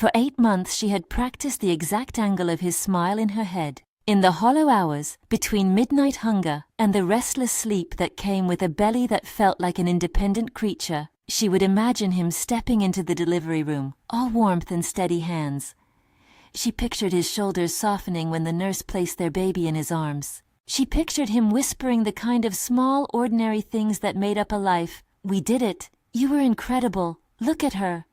For 8 months she had practiced the exact angle of his smile in her head. In the hollow hours, between midnight hunger and the restless sleep that came with a belly that felt like an independent creature, she would imagine him stepping into the delivery room, all warmth and steady hands. She pictured his shoulders softening when the nurse placed their baby in his arms. She pictured him whispering the kind of small, ordinary things that made up a life. "We did it. You were incredible. Look at her."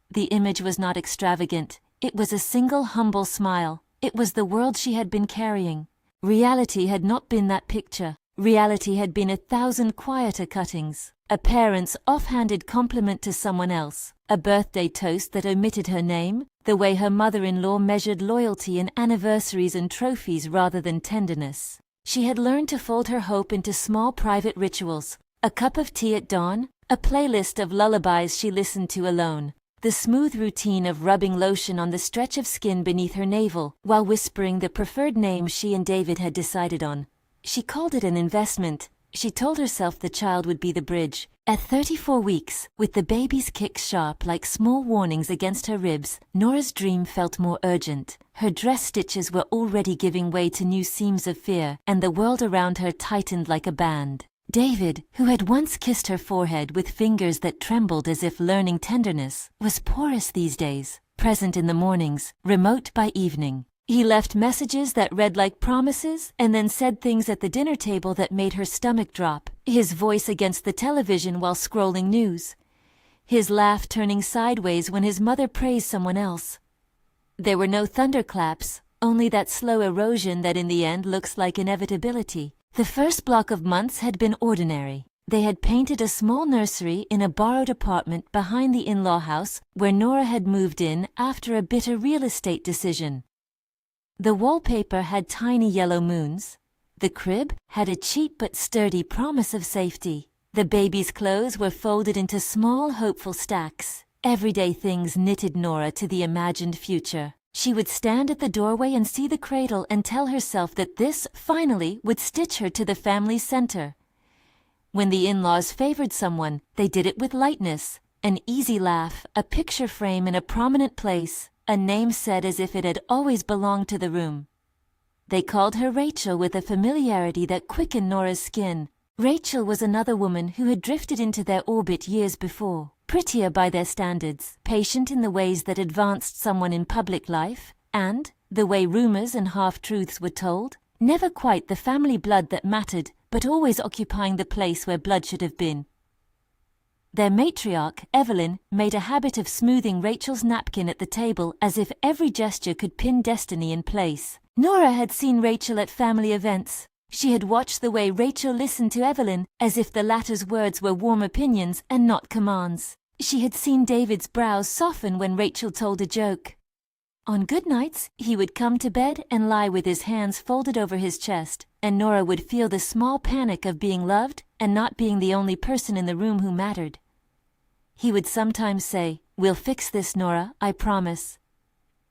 The image was not extravagant. It was a single humble smile. It was the world she had been carrying. Reality had not been that picture. Reality had been 1,000 quieter cuttings. A parent's offhanded compliment to someone else. A birthday toast that omitted her name. The way her mother-in-law measured loyalty in anniversaries and trophies rather than tenderness. She had learned to fold her hope into small private rituals. A cup of tea at dawn. A playlist of lullabies she listened to alone. The smooth routine of rubbing lotion on the stretch of skin beneath her navel while whispering the preferred name she and David had decided on. She called it an investment. She told herself the child would be the bridge. At 34 weeks, with the baby's kicks sharp like small warnings against her ribs, Nora's dream felt more urgent. Her dress stitches were already giving way to new seams of fear, and the world around her tightened like a band. David, who had once kissed her forehead with fingers that trembled as if learning tenderness, was porous these days, present in the mornings, remote by evening. He left messages that read like promises and then said things at the dinner table that made her stomach drop, his voice against the television while scrolling news, his laugh turning sideways when his mother praised someone else. There were no thunderclaps, only that slow erosion that in the end looks like inevitability. The first block of months had been ordinary. They had painted a small nursery in a borrowed apartment behind the in-law house where Nora had moved in after a bitter real estate decision. The wallpaper had tiny yellow moons. The crib had a cheap but sturdy promise of safety. The baby's clothes were folded into small, hopeful stacks. Everyday things knitted Nora to the imagined future. She would stand at the doorway and see the cradle and tell herself that this, finally, would stitch her to the family's center. When the in-laws favored someone, they did it with lightness. An easy laugh, a picture frame in a prominent place, a name said as if it had always belonged to the room. They called her Rachel with a familiarity that quickened Nora's skin. Rachel was another woman who had drifted into their orbit years before. Prettier by their standards, patient in the ways that advanced someone in public life, and, the way rumors and half-truths were told, never quite the family blood that mattered, but always occupying the place where blood should have been. Their matriarch, Evelyn, made a habit of smoothing Rachel's napkin at the table as if every gesture could pin destiny in place. Nora had seen Rachel at family events. She had watched the way Rachel listened to Evelyn as if the latter's words were warm opinions and not commands. She had seen David's brows soften when Rachel told a joke. On good nights, he would come to bed and lie with his hands folded over his chest, and Nora would feel the small panic of being loved and not being the only person in the room who mattered. He would sometimes say, "We'll fix this, Nora, I promise."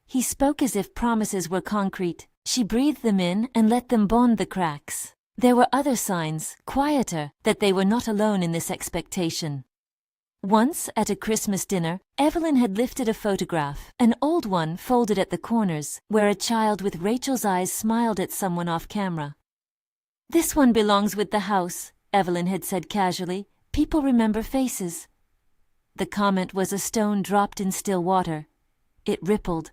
He spoke as if promises were concrete. She breathed them in and let them bond the cracks. There were other signs, quieter, that they were not alone in this expectation. Once, at a Christmas dinner, Evelyn had lifted a photograph, an old one folded at the corners, where a child with Rachel's eyes smiled at someone off camera. "This one belongs with the house," Evelyn had said casually. "People remember faces." The comment was a stone dropped in still water. It rippled.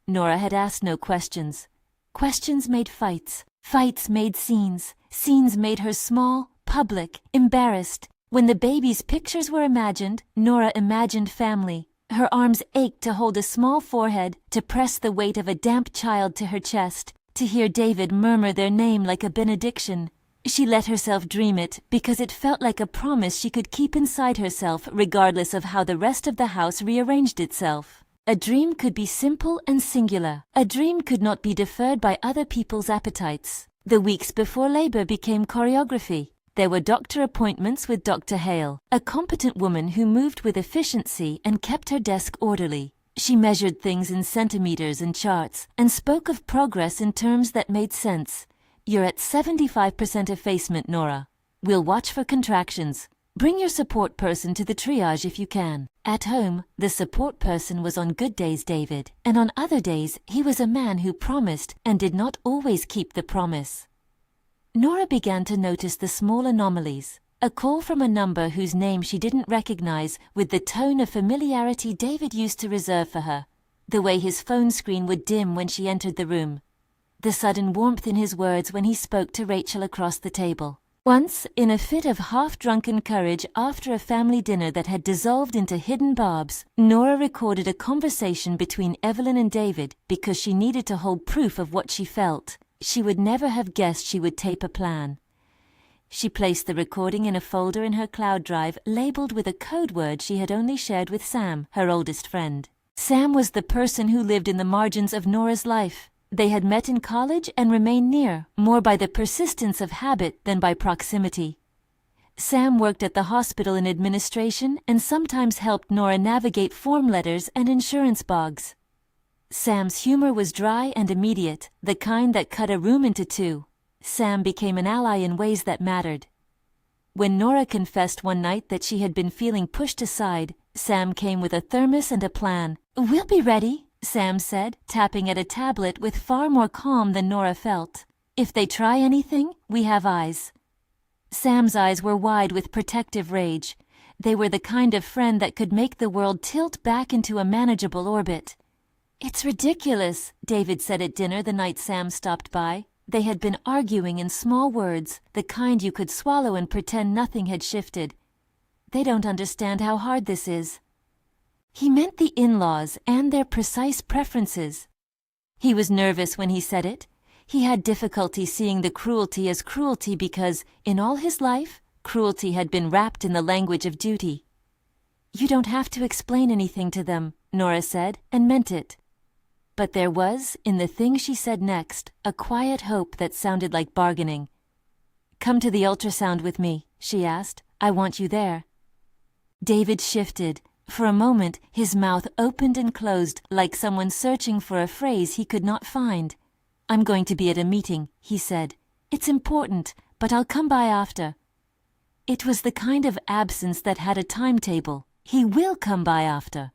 Nora had asked no questions. Questions made fights. Fights made scenes. Scenes made her small, public, embarrassed. When the baby's pictures were imagined, Nora imagined family. Her arms ached to hold a small forehead, to press the weight of a damp child to her chest, to hear David murmur their name like a benediction. She let herself dream it because it felt like a promise she could keep inside herself regardless of how the rest of the house rearranged itself. A dream could be simple and singular. A dream could not be deferred by other people's appetites. The weeks before labor became choreography. There were doctor appointments with Dr. Hale, a competent woman who moved with efficiency and kept her desk orderly. She measured things in centimeters and charts and spoke of progress in terms that made sense. "You're at 75% effacement, Nora. We'll watch for contractions. Bring your support person to the triage if you can. At home, the support person was on good days David, and on other days he was a man who promised and did not always keep the promise. Nora began to notice the small anomalies. A call from a number whose name she didn't recognize, with the tone of familiarity David used to reserve for her. The way his phone screen would dim when she entered the room. The sudden warmth in his words when he spoke to Rachel across the table. Once, in a fit of half-drunken courage after a family dinner that had dissolved into hidden barbs, Nora recorded a conversation between Evelyn and David because she needed to hold proof of what she felt. She would never have guessed she would tape a plan. She placed the recording in a folder in her cloud drive labeled with a code word she had only shared with Sam, her oldest friend. Sam was the person who lived in the margins of Nora's life. They had met in college and remained near, more by the persistence of habit than by proximity. Sam worked at the hospital in administration and sometimes helped Nora navigate form letters and insurance bogs. Sam's humor was dry and immediate, the kind that cut a room into two. Sam became an ally in ways that mattered. When Nora confessed one night that she had been feeling pushed aside, Sam came with a thermos and a plan. "We'll be ready," Sam said, tapping at a tablet with far more calm than Nora felt. "If they try anything, we have eyes." Sam's eyes were wide with protective rage. They were the kind of friend that could make the world tilt back into a manageable orbit. "It's ridiculous," David said at dinner the night Sam stopped by. They had been arguing in small words, the kind you could swallow and pretend nothing had shifted. "They don't understand how hard this is." He meant the in-laws and their precise preferences. He was nervous when he said it. He had difficulty seeing the cruelty as cruelty because, in all his life, cruelty had been wrapped in the language of duty. "You don't have to explain anything to them," Nora said, and meant it. But there was, in the thing she said next, a quiet hope that sounded like bargaining. "Come to the ultrasound with me," she asked. "I want you there." David shifted. For a moment, his mouth opened and closed like someone searching for a phrase he could not find. "I'm going to be at a meeting," he said. "It's important, but I'll come by after." It was the kind of absence that had a timetable. He will come by after.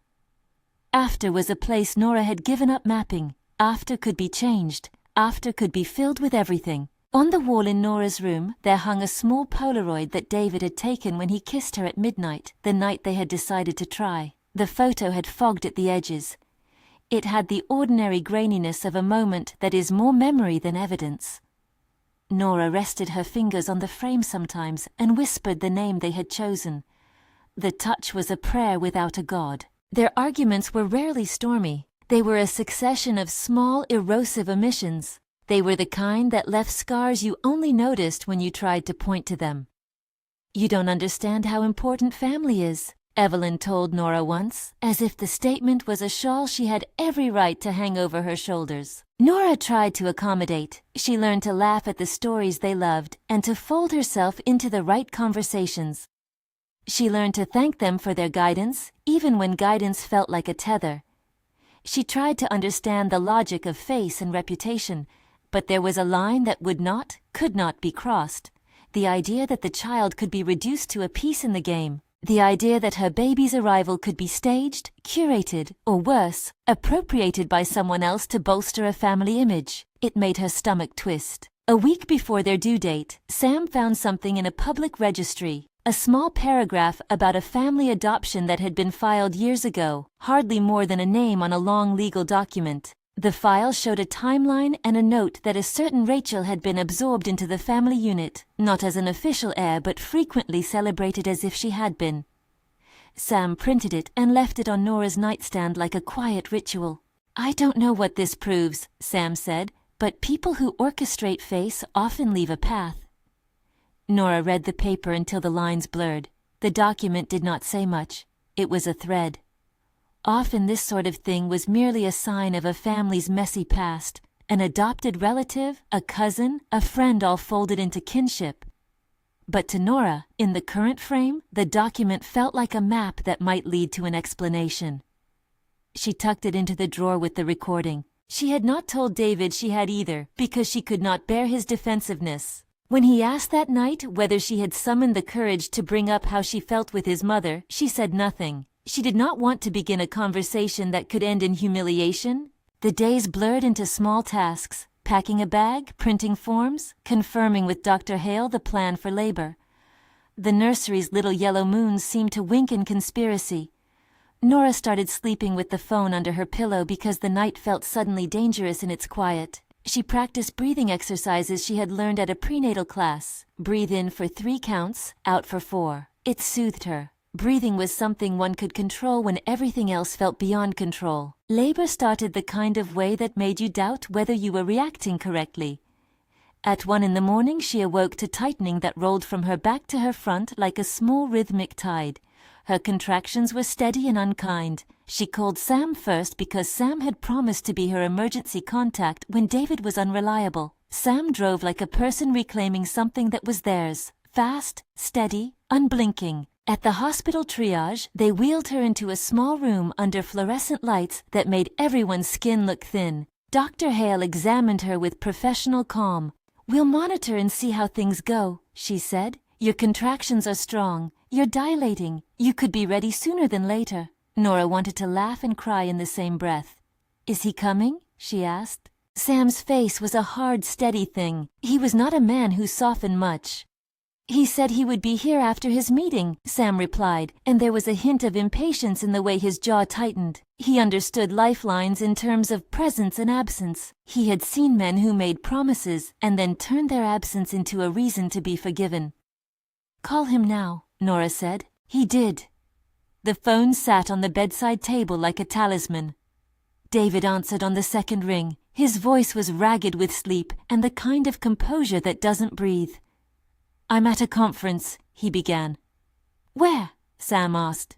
After was a place Nora had given up mapping. After could be changed. After could be filled with everything. On the wall in Nora's room, there hung a small Polaroid that David had taken when he kissed her at midnight, the night they had decided to try. The photo had fogged at the edges. It had the ordinary graininess of a moment that is more memory than evidence. Nora rested her fingers on the frame sometimes and whispered the name they had chosen. The touch was a prayer without a god. Their arguments were rarely stormy. They were a succession of small, erosive omissions. They were the kind that left scars you only noticed when you tried to point to them. "You don't understand how important family is," Evelyn told Nora once, as if the statement was a shawl she had every right to hang over her shoulders. Nora tried to accommodate. She learned to laugh at the stories they loved and to fold herself into the right conversations. She learned to thank them for their guidance, even when guidance felt like a tether. She tried to understand the logic of face and reputation, but there was a line that could not be crossed. The idea that the child could be reduced to a piece in the game. The idea that her baby's arrival could be staged, curated, or worse, appropriated by someone else to bolster a family image. It made her stomach twist. A week before their due date, Sam found something in a public registry. A small paragraph about a family adoption that had been filed years ago, hardly more than a name on a long legal document. The file showed a timeline and a note that a certain Rachel had been absorbed into the family unit, not as an official heir but frequently celebrated as if she had been. Sam printed it and left it on Nora's nightstand like a quiet ritual. "I don't know what this proves," Sam said, "but people who orchestrate face often leave a path." Nora read the paper until the lines blurred. The document did not say much. It was a thread. Often this sort of thing was merely a sign of a family's messy past, an adopted relative, a cousin, a friend all folded into kinship. But to Nora, in the current frame, the document felt like a map that might lead to an explanation. She tucked it into the drawer with the recording. She had not told David she had either, because she could not bear his defensiveness. When he asked that night whether she had summoned the courage to bring up how she felt with his mother, she said nothing. She did not want to begin a conversation that could end in humiliation. The days blurred into small tasks: packing a bag, printing forms, confirming with Dr. Hale the plan for labor. The nursery's little yellow moons seemed to wink in conspiracy. Nora started sleeping with the phone under her pillow because the night felt suddenly dangerous in its quiet. She practiced breathing exercises she had learned at a prenatal class. Breathe in for 3 counts, out for 4. It soothed her. Breathing was something one could control when everything else felt beyond control. Labor started the kind of way that made you doubt whether you were reacting correctly. At 1 in the morning, she awoke to tightening that rolled from her back to her front like a small rhythmic tide. Her contractions were steady and unkind. She called Sam first because Sam had promised to be her emergency contact when David was unreliable. Sam drove like a person reclaiming something that was theirs. Fast, steady, unblinking. At the hospital triage, they wheeled her into a small room under fluorescent lights that made everyone's skin look thin. Dr. Hale examined her with professional calm. "We'll monitor and see how things go," she said. "Your contractions are strong. You're dilating. You could be ready sooner than later." Nora wanted to laugh and cry in the same breath. "Is he coming?" she asked. Sam's face was a hard, steady thing. He was not a man who softened much. "He said he would be here after his meeting," Sam replied, and there was a hint of impatience in the way his jaw tightened. He understood lifelines in terms of presence and absence. He had seen men who made promises and then turned their absence into a reason to be forgiven. "Call him now," Nora said. He did. The phone sat on the bedside table like a talisman. David answered on the second ring. His voice was ragged with sleep and the kind of composure that doesn't breathe. "I'm at a conference," he began. "Where?" Sam asked.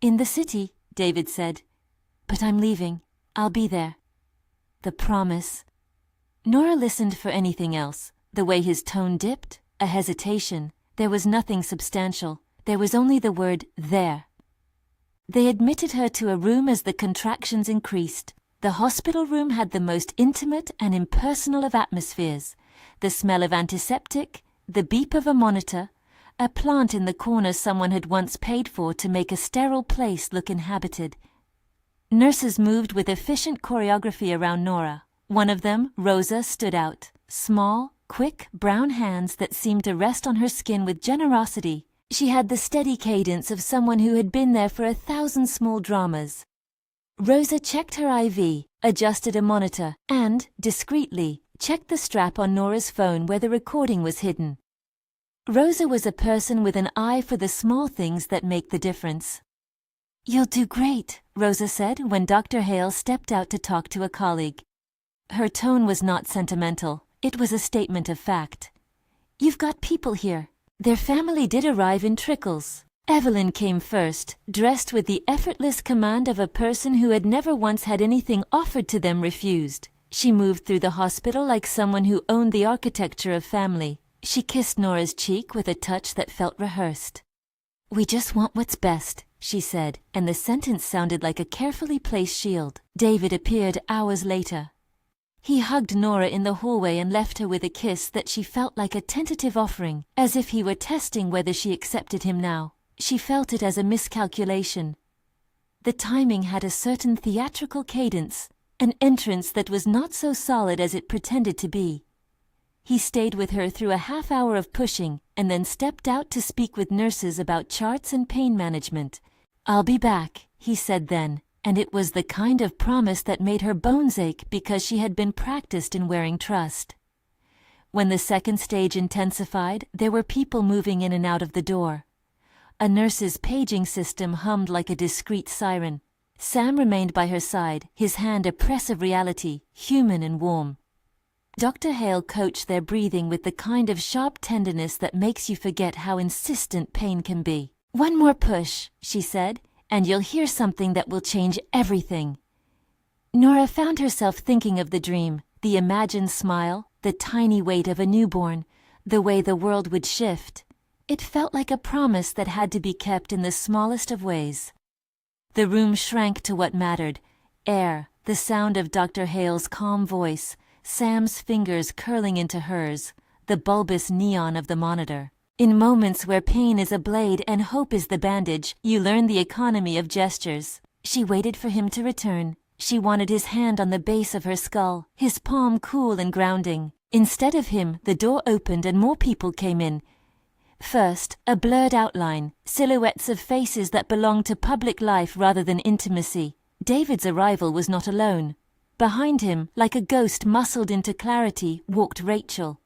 "In the city," David said. "But I'm leaving. I'll be there." The promise. Nora listened for anything else. The way his tone dipped, a hesitation. There was nothing substantial. There was only the word "there." They admitted her to a room as the contractions increased. The hospital room had the most intimate and impersonal of atmospheres. The smell of antiseptic, the beep of a monitor, a plant in the corner someone had once paid for to make a sterile place look inhabited. Nurses moved with efficient choreography around Nora. One of them, Rosa, stood out. Small, quick, brown hands that seemed to rest on her skin with generosity. She had the steady cadence of someone who had been there for 1,000 small dramas. Rosa checked her IV, adjusted a monitor, and, discreetly, checked the strap on Nora's phone where the recording was hidden. Rosa was a person with an eye for the small things that make the difference. "You'll do great," Rosa said when Dr. Hale stepped out to talk to a colleague. Her tone was not sentimental. It was a statement of fact. "You've got people here." Their family did arrive in trickles. Evelyn came first, dressed with the effortless command of a person who had never once had anything offered to them refused. She moved through the hospital like someone who owned the architecture of family. She kissed Nora's cheek with a touch that felt rehearsed. "We just want what's best," she said, and the sentence sounded like a carefully placed shield. David appeared hours later. He hugged Nora in the hallway and left her with a kiss that she felt like a tentative offering, as if he were testing whether she accepted him now. She felt it as a miscalculation. The timing had a certain theatrical cadence, an entrance that was not so solid as it pretended to be. He stayed with her through a half hour of pushing and then stepped out to speak with nurses about charts and pain management. "I'll be back," he said then. And it was the kind of promise that made her bones ache because she had been practiced in wearing trust. When the second stage intensified, there were people moving in and out of the door. A nurse's paging system hummed like a discreet siren. Sam remained by her side, his hand a press of reality, human and warm. Dr. Hale coached their breathing with the kind of sharp tenderness that makes you forget how insistent pain can be. "One more push," she said, "and you'll hear something that will change everything." Nora found herself thinking of the dream, the imagined smile, the tiny weight of a newborn, the way the world would shift. It felt like a promise that had to be kept in the smallest of ways. The room shrank to what mattered: air, the sound of Dr. Hale's calm voice, Sam's fingers curling into hers, the bulbous neon of the monitor. In moments where pain is a blade and hope is the bandage, you learn the economy of gestures. She waited for him to return. She wanted his hand on the base of her skull, his palm cool and grounding. Instead of him, the door opened and more people came in. First, a blurred outline, silhouettes of faces that belonged to public life rather than intimacy. David's arrival was not alone. Behind him, like a ghost muscled into clarity, walked Rachel.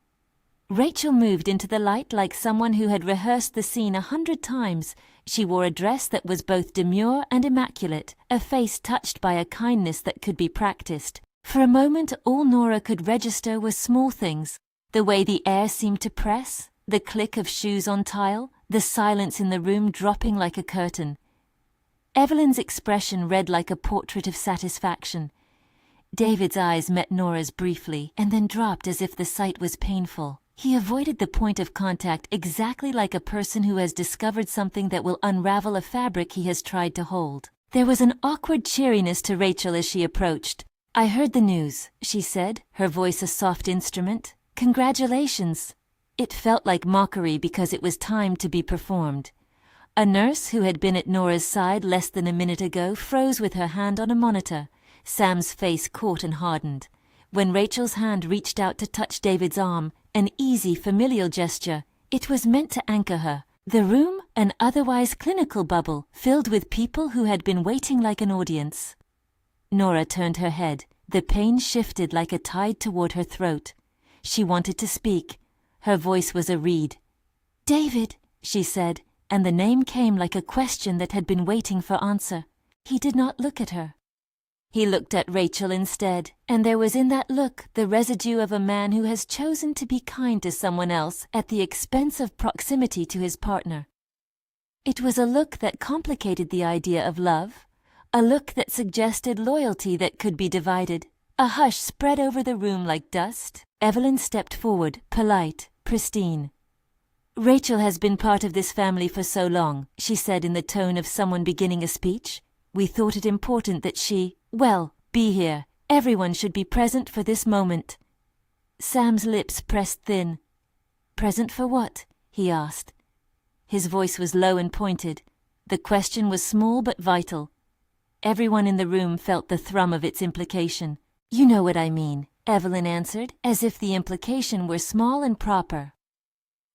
Rachel moved into the light like someone who had rehearsed the scene 100 times. She wore a dress that was both demure and immaculate, a face touched by a kindness that could be practiced. For a moment, all Nora could register were small things. The way the air seemed to press, the click of shoes on tile, the silence in the room dropping like a curtain. Evelyn's expression read like a portrait of satisfaction. David's eyes met Nora's briefly, and then dropped as if the sight was painful. He avoided the point of contact exactly like a person who has discovered something that will unravel a fabric he has tried to hold. There was an awkward cheeriness to Rachel as she approached. "I heard the news," she said, her voice a soft instrument. "Congratulations." It felt like mockery because it was time to be performed. A nurse who had been at Nora's side less than a minute ago froze with her hand on a monitor. Sam's face caught and hardened. When Rachel's hand reached out to touch David's arm, an easy, familial gesture, it was meant to anchor her. The room, an otherwise clinical bubble, filled with people who had been waiting like an audience. Nora turned her head. The pain shifted like a tide toward her throat. She wanted to speak. Her voice was a reed. "David," she said, and the name came like a question that had been waiting for answer. He did not look at her. He looked at Rachel instead, and there was in that look the residue of a man who has chosen to be kind to someone else at the expense of proximity to his partner. It was a look that complicated the idea of love, a look that suggested loyalty that could be divided. A hush spread over the room like dust. Evelyn stepped forward, polite, pristine. "Rachel has been part of this family for so long," she said in the tone of someone beginning a speech. "We thought it important that she, be here. Everyone should be present for this moment." Sam's lips pressed thin. "Present for what?" he asked. His voice was low and pointed. The question was small but vital. Everyone in the room felt the thrum of its implication. "You know what I mean," Evelyn answered, as if the implication were small and proper.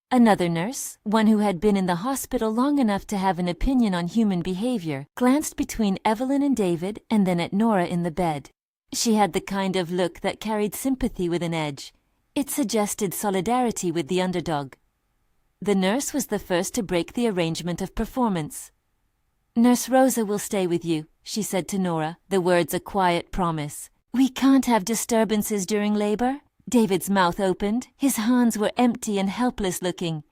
Another nurse, one who had been in the hospital long enough to have an opinion on human behavior, glanced between Evelyn and David and then at Nora in the bed. She had the kind of look that carried sympathy with an edge. It suggested solidarity with the underdog. The nurse was the first to break the arrangement of performance. "Nurse Rosa will stay with you," she said to Nora, the words a quiet promise. "We can't have disturbances during labor." David's mouth opened. His hands were empty and helpless looking.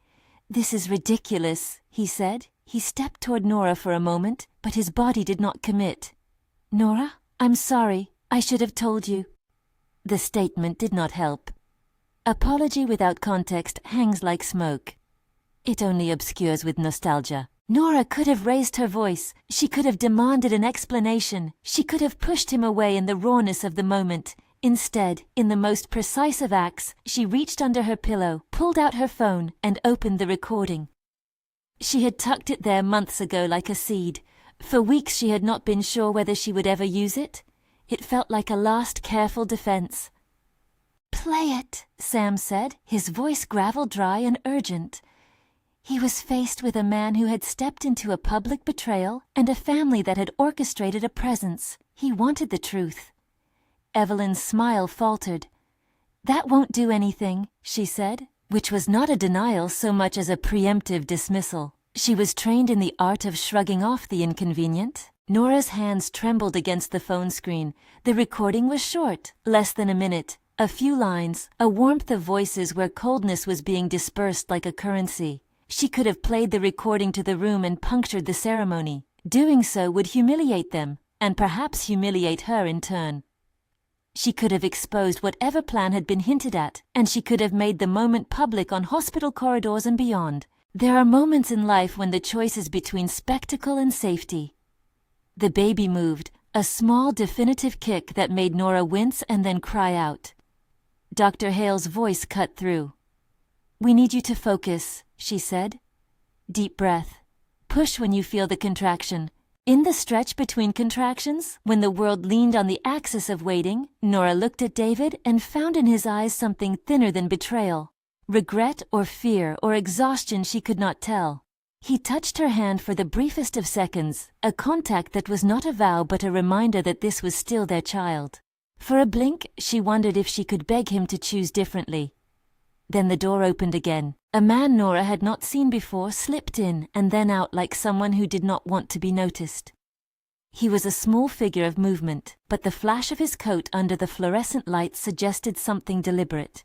"This is ridiculous," he said. He stepped toward Nora for a moment, but his body did not commit. "Nora, I'm sorry. I should have told you." The statement did not help. Apology without context hangs like smoke. It only obscures with nostalgia. Nora could have raised her voice. She could have demanded an explanation. She could have pushed him away in the rawness of the moment. Instead, in the most precise of acts, she reached under her pillow, pulled out her phone, and opened the recording. She had tucked it there months ago like a seed. For weeks she had not been sure whether she would ever use it. It felt like a last careful defense. "Play it," Sam said, his voice gravel-dry and urgent. He was faced with a man who had stepped into a public betrayal and a family that had orchestrated a presence. He wanted the truth. Evelyn's smile faltered. "That won't do anything," she said, which was not a denial so much as a preemptive dismissal. She was trained in the art of shrugging off the inconvenient. Nora's hands trembled against the phone screen. The recording was short, less than a minute. A few lines, a warmth of voices where coldness was being dispersed like a currency. She could have played the recording to the room and punctured the ceremony. Doing so would humiliate them, and perhaps humiliate her in turn. She could have exposed whatever plan had been hinted at, and she could have made the moment public on hospital corridors and beyond. There are moments in life when the choice is between spectacle and safety. The baby moved, a small definitive kick that made Nora wince and then cry out. Dr. Hale's voice cut through. "We need you to focus," she said. "Deep breath. Push when you feel the contraction." In the stretch between contractions, when the world leaned on the axis of waiting, Nora looked at David and found in his eyes something thinner than betrayal. Regret or fear or exhaustion, she could not tell. He touched her hand for the briefest of seconds, a contact that was not a vow but a reminder that this was still their child. For a blink, she wondered if she could beg him to choose differently. Then the door opened again. A man Nora had not seen before slipped in and then out like someone who did not want to be noticed. He was a small figure of movement, but the flash of his coat under the fluorescent lights suggested something deliberate.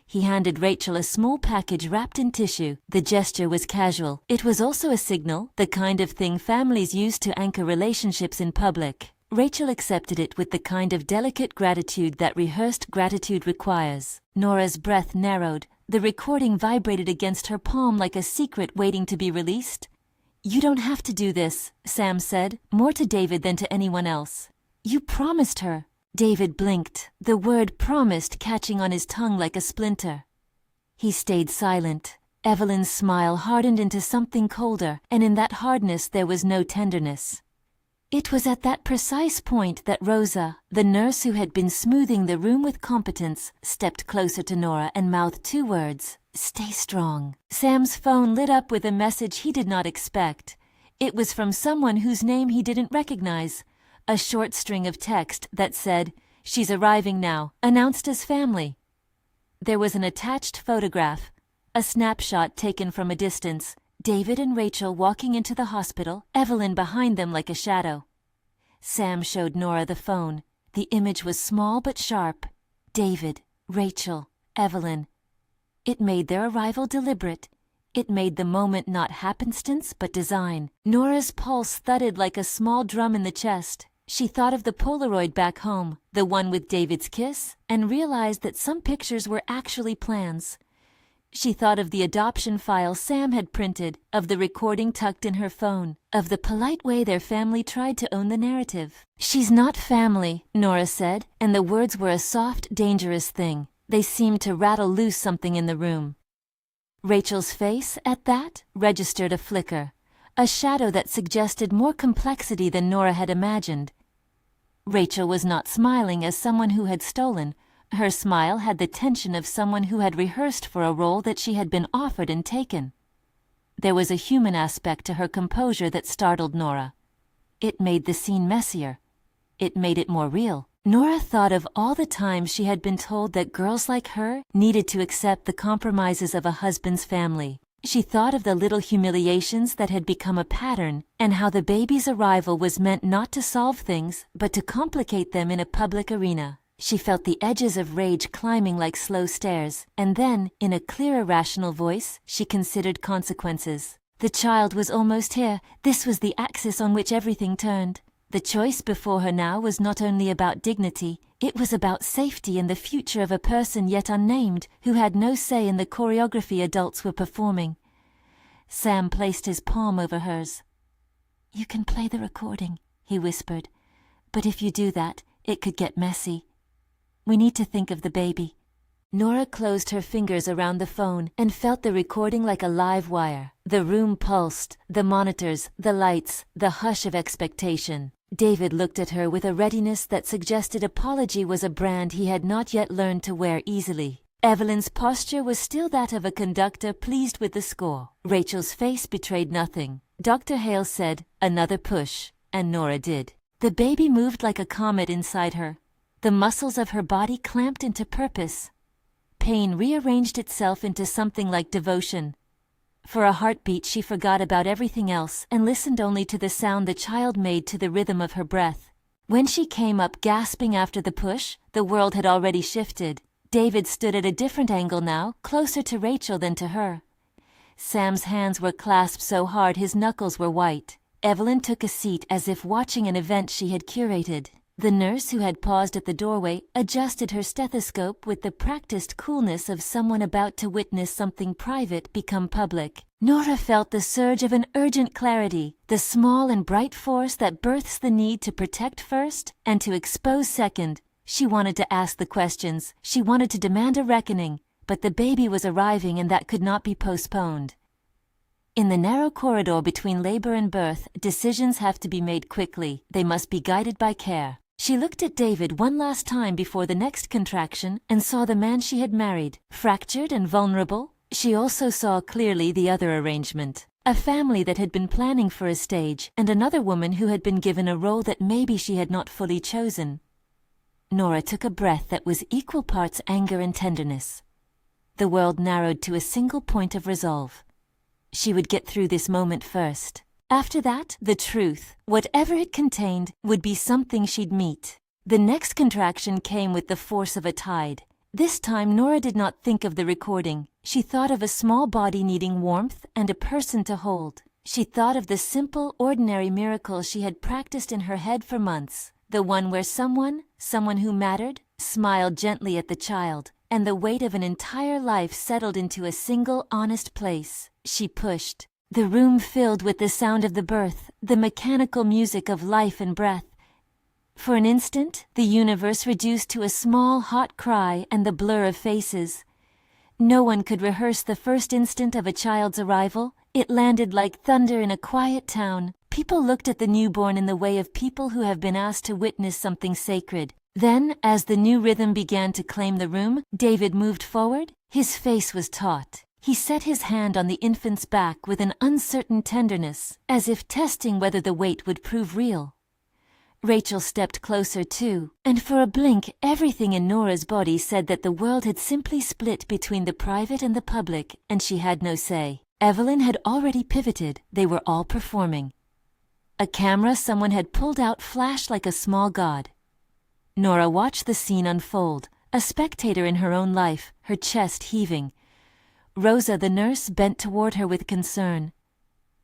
He handed Rachel a small package wrapped in tissue. The gesture was casual. It was also a signal, the kind of thing families use to anchor relationships in public. Rachel accepted it with the kind of delicate gratitude that rehearsed gratitude requires. Nora's breath narrowed. The recording vibrated against her palm like a secret waiting to be released. "You don't have to do this," Sam said, more to David than to anyone else. "You promised her." David blinked, the word promised catching on his tongue like a splinter. He stayed silent. Evelyn's smile hardened into something colder, and in that hardness there was no tenderness. It was at that precise point that Rosa, the nurse who had been smoothing the room with competence, stepped closer to Nora and mouthed 2 words, "Stay strong." Sam's phone lit up with a message he did not expect. It was from someone whose name he didn't recognize. A short string of text that said, "She's arriving now," announced as family. There was an attached photograph, a snapshot taken from a distance. David and Rachel walking into the hospital, Evelyn behind them like a shadow. Sam showed Nora the phone. The image was small but sharp. David, Rachel, Evelyn. It made their arrival deliberate. It made the moment not happenstance but design. Nora's pulse thudded like a small drum in the chest. She thought of the Polaroid back home, the one with David's kiss, and realized that some pictures were actually plans. She thought of the adoption file Sam had printed, of the recording tucked in her phone, of the polite way their family tried to own the narrative. "She's not family," Nora said, and the words were a soft, dangerous thing. They seemed to rattle loose something in the room. Rachel's face, at that, registered a flicker, a shadow that suggested more complexity than Nora had imagined. Rachel was not smiling as someone who had stolen. Her smile had the tension of someone who had rehearsed for a role that she had been offered and taken. There was a human aspect to her composure that startled Nora. It made the scene messier. It made it more real. Nora thought of all the times she had been told that girls like her needed to accept the compromises of a husband's family. She thought of the little humiliations that had become a pattern, and how the baby's arrival was meant not to solve things, but to complicate them in a public arena. She felt the edges of rage climbing like slow stairs, and then, in a clearer, rational voice, she considered consequences. The child was almost here. This was the axis on which everything turned. The choice before her now was not only about dignity, it was about safety and the future of a person yet unnamed, who had no say in the choreography adults were performing. Sam placed his palm over hers. "You can play the recording," he whispered. "But if you do that, it could get messy. We need to think of the baby." Nora closed her fingers around the phone and felt the recording like a live wire. The room pulsed, the monitors, the lights, the hush of expectation. David looked at her with a readiness that suggested apology was a brand he had not yet learned to wear easily. Evelyn's posture was still that of a conductor pleased with the score. Rachel's face betrayed nothing. Dr. Hale said, "Another push," and Nora did. The baby moved like a comet inside her. The muscles of her body clamped into purpose. Pain rearranged itself into something like devotion. For a heartbeat she forgot about everything else and listened only to the sound the child made to the rhythm of her breath. When she came up gasping after the push, the world had already shifted. David stood at a different angle now, closer to Rachel than to her. Sam's hands were clasped so hard his knuckles were white. Evelyn took a seat as if watching an event she had curated. The nurse who had paused at the doorway adjusted her stethoscope with the practiced coolness of someone about to witness something private become public. Nora felt the surge of an urgent clarity, the small and bright force that births the need to protect first and to expose second. She wanted to ask the questions. She wanted to demand a reckoning. but the baby was arriving and that could not be postponed. In the narrow corridor between labor and birth, decisions have to be made quickly. They must be guided by care. She looked at David one last time before the next contraction and saw the man she had married, fractured and vulnerable. She also saw clearly the other arrangement. A family that had been planning for a stage, and another woman who had been given a role that maybe she had not fully chosen. Nora took a breath that was equal parts anger and tenderness. The world narrowed to a single point of resolve. She would get through this moment first. After that, the truth, whatever it contained, would be something she'd meet. The next contraction came with the force of a tide. This time Nora did not think of the recording. She thought of a small body needing warmth and a person to hold. She thought of the simple, ordinary miracle she had practiced in her head for months. The one where someone who mattered, smiled gently at the child, and the weight of an entire life settled into a single, honest place. She pushed. The room filled with the sound of the birth, the mechanical music of life and breath. For an instant, the universe reduced to a small, hot cry and the blur of faces. No one could rehearse the first instant of a child's arrival. It landed like thunder in a quiet town. People looked at the newborn in the way of people who have been asked to witness something sacred. Then, as the new rhythm began to claim the room, David moved forward. His face was taut. He set his hand on the infant's back with an uncertain tenderness, as if testing whether the weight would prove real. Rachel stepped closer too, and for a blink everything in Nora's body said that the world had simply split between the private and the public, and she had no say. Evelyn had already pivoted. They were all performing. A camera someone had pulled out flashed like a small god. Nora watched the scene unfold, a spectator in her own life, her chest heaving. Rosa, the nurse, bent toward her with concern.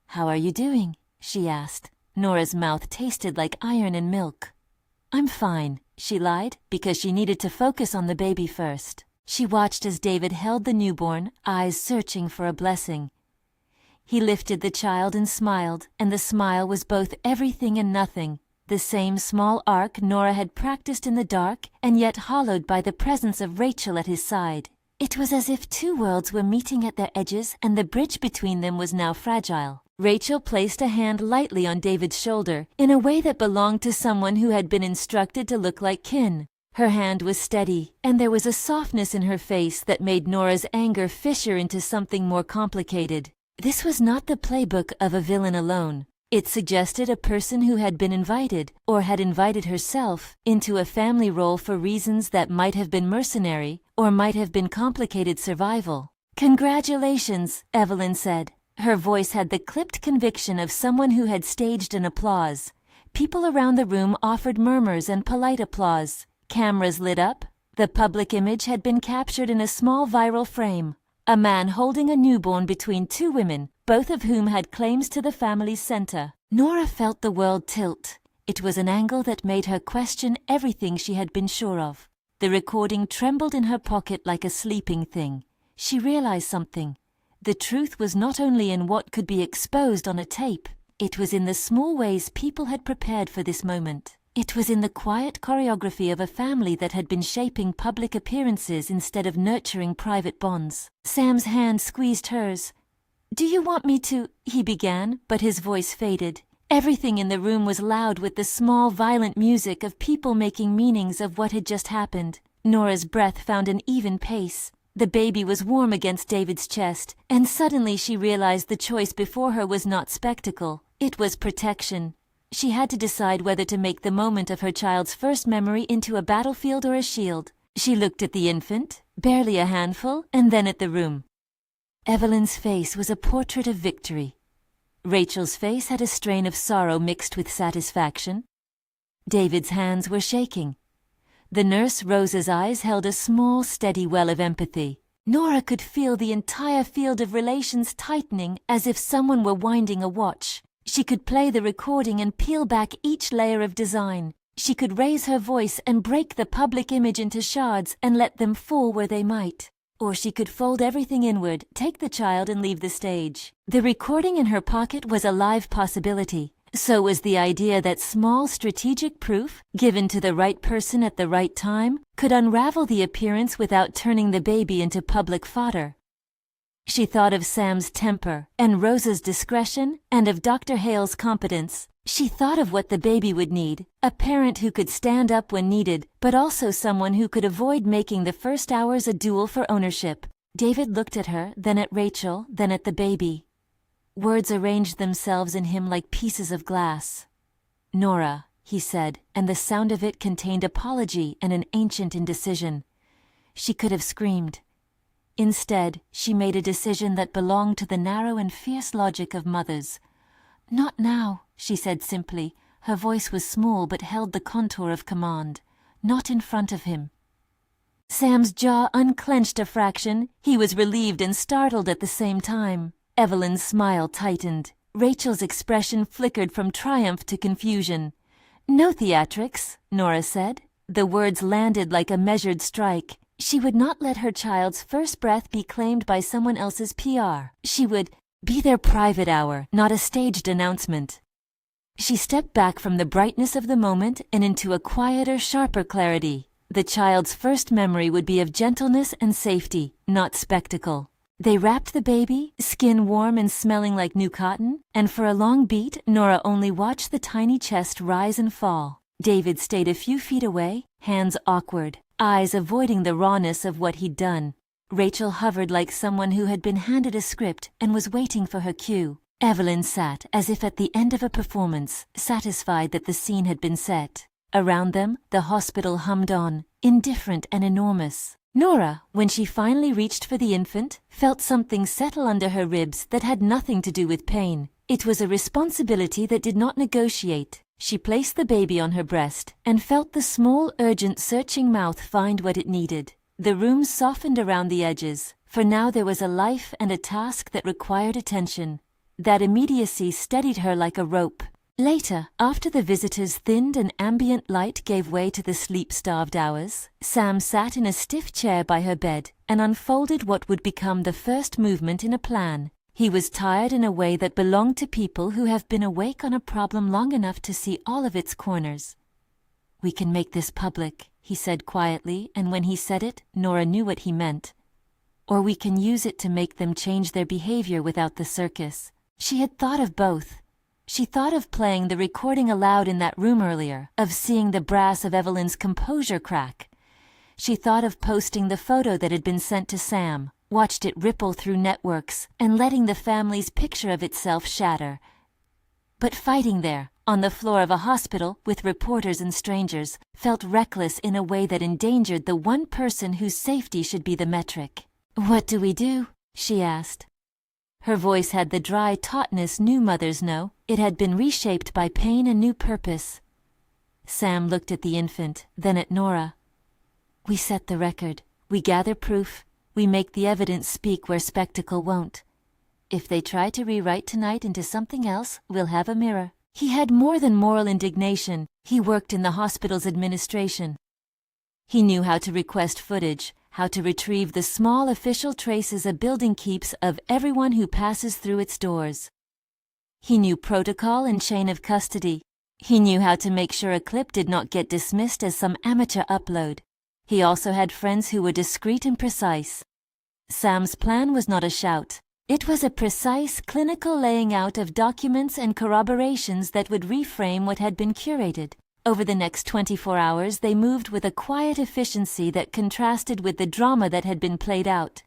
"How are you doing?" she asked. Nora's mouth tasted like iron and milk. "I'm fine," she lied, because she needed to focus on the baby first. She watched as David held the newborn, eyes searching for a blessing. He lifted the child and smiled, and the smile was both everything and nothing. The same small arc Nora had practiced in the dark, and yet hollowed by the presence of Rachel at his side. It was as if two worlds were meeting at their edges, and the bridge between them was now fragile. Rachel placed a hand lightly on David's shoulder, in a way that belonged to someone who had been instructed to look like kin. Her hand was steady, and there was a softness in her face that made Nora's anger fissure into something more complicated. This was not the playbook of a villain alone. It suggested a person who had been invited, or had invited herself, into a family role for reasons that might have been mercenary, or might have been complicated survival. "Congratulations," Evelyn said. Her voice had the clipped conviction of someone who had staged an applause. People around the room offered murmurs and polite applause. Cameras lit up. The public image had been captured in a small viral frame. A man holding a newborn between two women, both of whom had claims to the family's center. Nora felt the world tilt. It was an angle that made her question everything she had been sure of. The recording trembled in her pocket like a sleeping thing. She realized something. The truth was not only in what could be exposed on a tape. It was in the small ways people had prepared for this moment. It was in the quiet choreography of a family that had been shaping public appearances instead of nurturing private bonds. Sam's hand squeezed hers. "Do you want me to—" he began, but his voice faded. Everything in the room was loud with the small, violent music of people making meanings of what had just happened. Nora's breath found an even pace. The baby was warm against David's chest, and suddenly she realized the choice before her was not spectacle. It was protection. She had to decide whether to make the moment of her child's first memory into a battlefield or a shield. She looked at the infant, barely a handful, and then at the room. Evelyn's face was a portrait of victory. Rachel's face had a strain of sorrow mixed with satisfaction. David's hands were shaking. The nurse Rosa's eyes held a small, steady well of empathy. Nora could feel the entire field of relations tightening as if someone were winding a watch. She could play the recording and peel back each layer of design. She could raise her voice and break the public image into shards and let them fall where they might. Or she could fold everything inward, take the child and leave the stage. The recording in her pocket was a live possibility. So was the idea that small strategic proof, given to the right person at the right time, could unravel the appearance without turning the baby into public fodder. She thought of Sam's temper, and Rosa's discretion, and of Dr. Hale's competence. She thought of what the baby would need, a parent who could stand up when needed, but also someone who could avoid making the first hours a duel for ownership. David looked at her, then at Rachel, then at the baby. Words arranged themselves in him like pieces of glass. "Nora," he said, and the sound of it contained apology and an ancient indecision. She could have screamed. Instead, she made a decision that belonged to the narrow and fierce logic of mothers. "Not now," she said simply. Her voice was small but held the contour of command. "Not in front of him." Sam's jaw unclenched a fraction. He was relieved and startled at the same time. Evelyn's smile tightened. Rachel's expression flickered from triumph to confusion. "No theatrics," Nora said. The words landed like a measured strike. She would not let her child's first breath be claimed by someone else's PR. She would be their private hour, not a staged announcement. She stepped back from the brightness of the moment and into a quieter, sharper clarity. The child's first memory would be of gentleness and safety, not spectacle. They wrapped the baby, skin warm and smelling like new cotton, and for a long beat, Nora only watched the tiny chest rise and fall. David stayed a few feet away, hands awkward, eyes avoiding the rawness of what he'd done. Rachel hovered like someone who had been handed a script and was waiting for her cue. Evelyn sat as if at the end of a performance, satisfied that the scene had been set. Around them, the hospital hummed on, indifferent and enormous. Nora, when she finally reached for the infant, felt something settle under her ribs that had nothing to do with pain. It was a responsibility that did not negotiate. She placed the baby on her breast and felt the small, urgent, searching mouth find what it needed. The room softened around the edges, for now there was a life and a task that required attention. That immediacy steadied her like a rope. Later, after the visitors thinned and ambient light gave way to the sleep-starved hours, Sam sat in a stiff chair by her bed and unfolded what would become the first movement in a plan. He was tired in a way that belonged to people who have been awake on a problem long enough to see all of its corners. "We can make this public," he said quietly, and when he said it, Nora knew what he meant. "Or we can use it to make them change their behavior without the circus." She had thought of both. She thought of playing the recording aloud in that room earlier, of seeing the brass of Evelyn's composure crack. She thought of posting the photo that had been sent to Sam, watched it ripple through networks, and letting the family's picture of itself shatter. But fighting there, on the floor of a hospital, with reporters and strangers, felt reckless in a way that endangered the one person whose safety should be the metric. "What do we do?" she asked. Her voice had the dry tautness new mothers know. It had been reshaped by pain and new purpose. Sam looked at the infant, then at Nora. "We set the record. We gather proof. We make the evidence speak where spectacle won't. If they try to rewrite tonight into something else, we'll have a mirror." He had more than moral indignation. He worked in the hospital's administration. He knew how to request footage, how to retrieve the small official traces a building keeps of everyone who passes through its doors. He knew protocol and chain of custody. He knew how to make sure a clip did not get dismissed as some amateur upload. He also had friends who were discreet and precise. Sam's plan was not a shout. It was a precise, clinical laying out of documents and corroborations that would reframe what had been curated. Over the next 24 hours they moved with a quiet efficiency that contrasted with the drama that had been played out.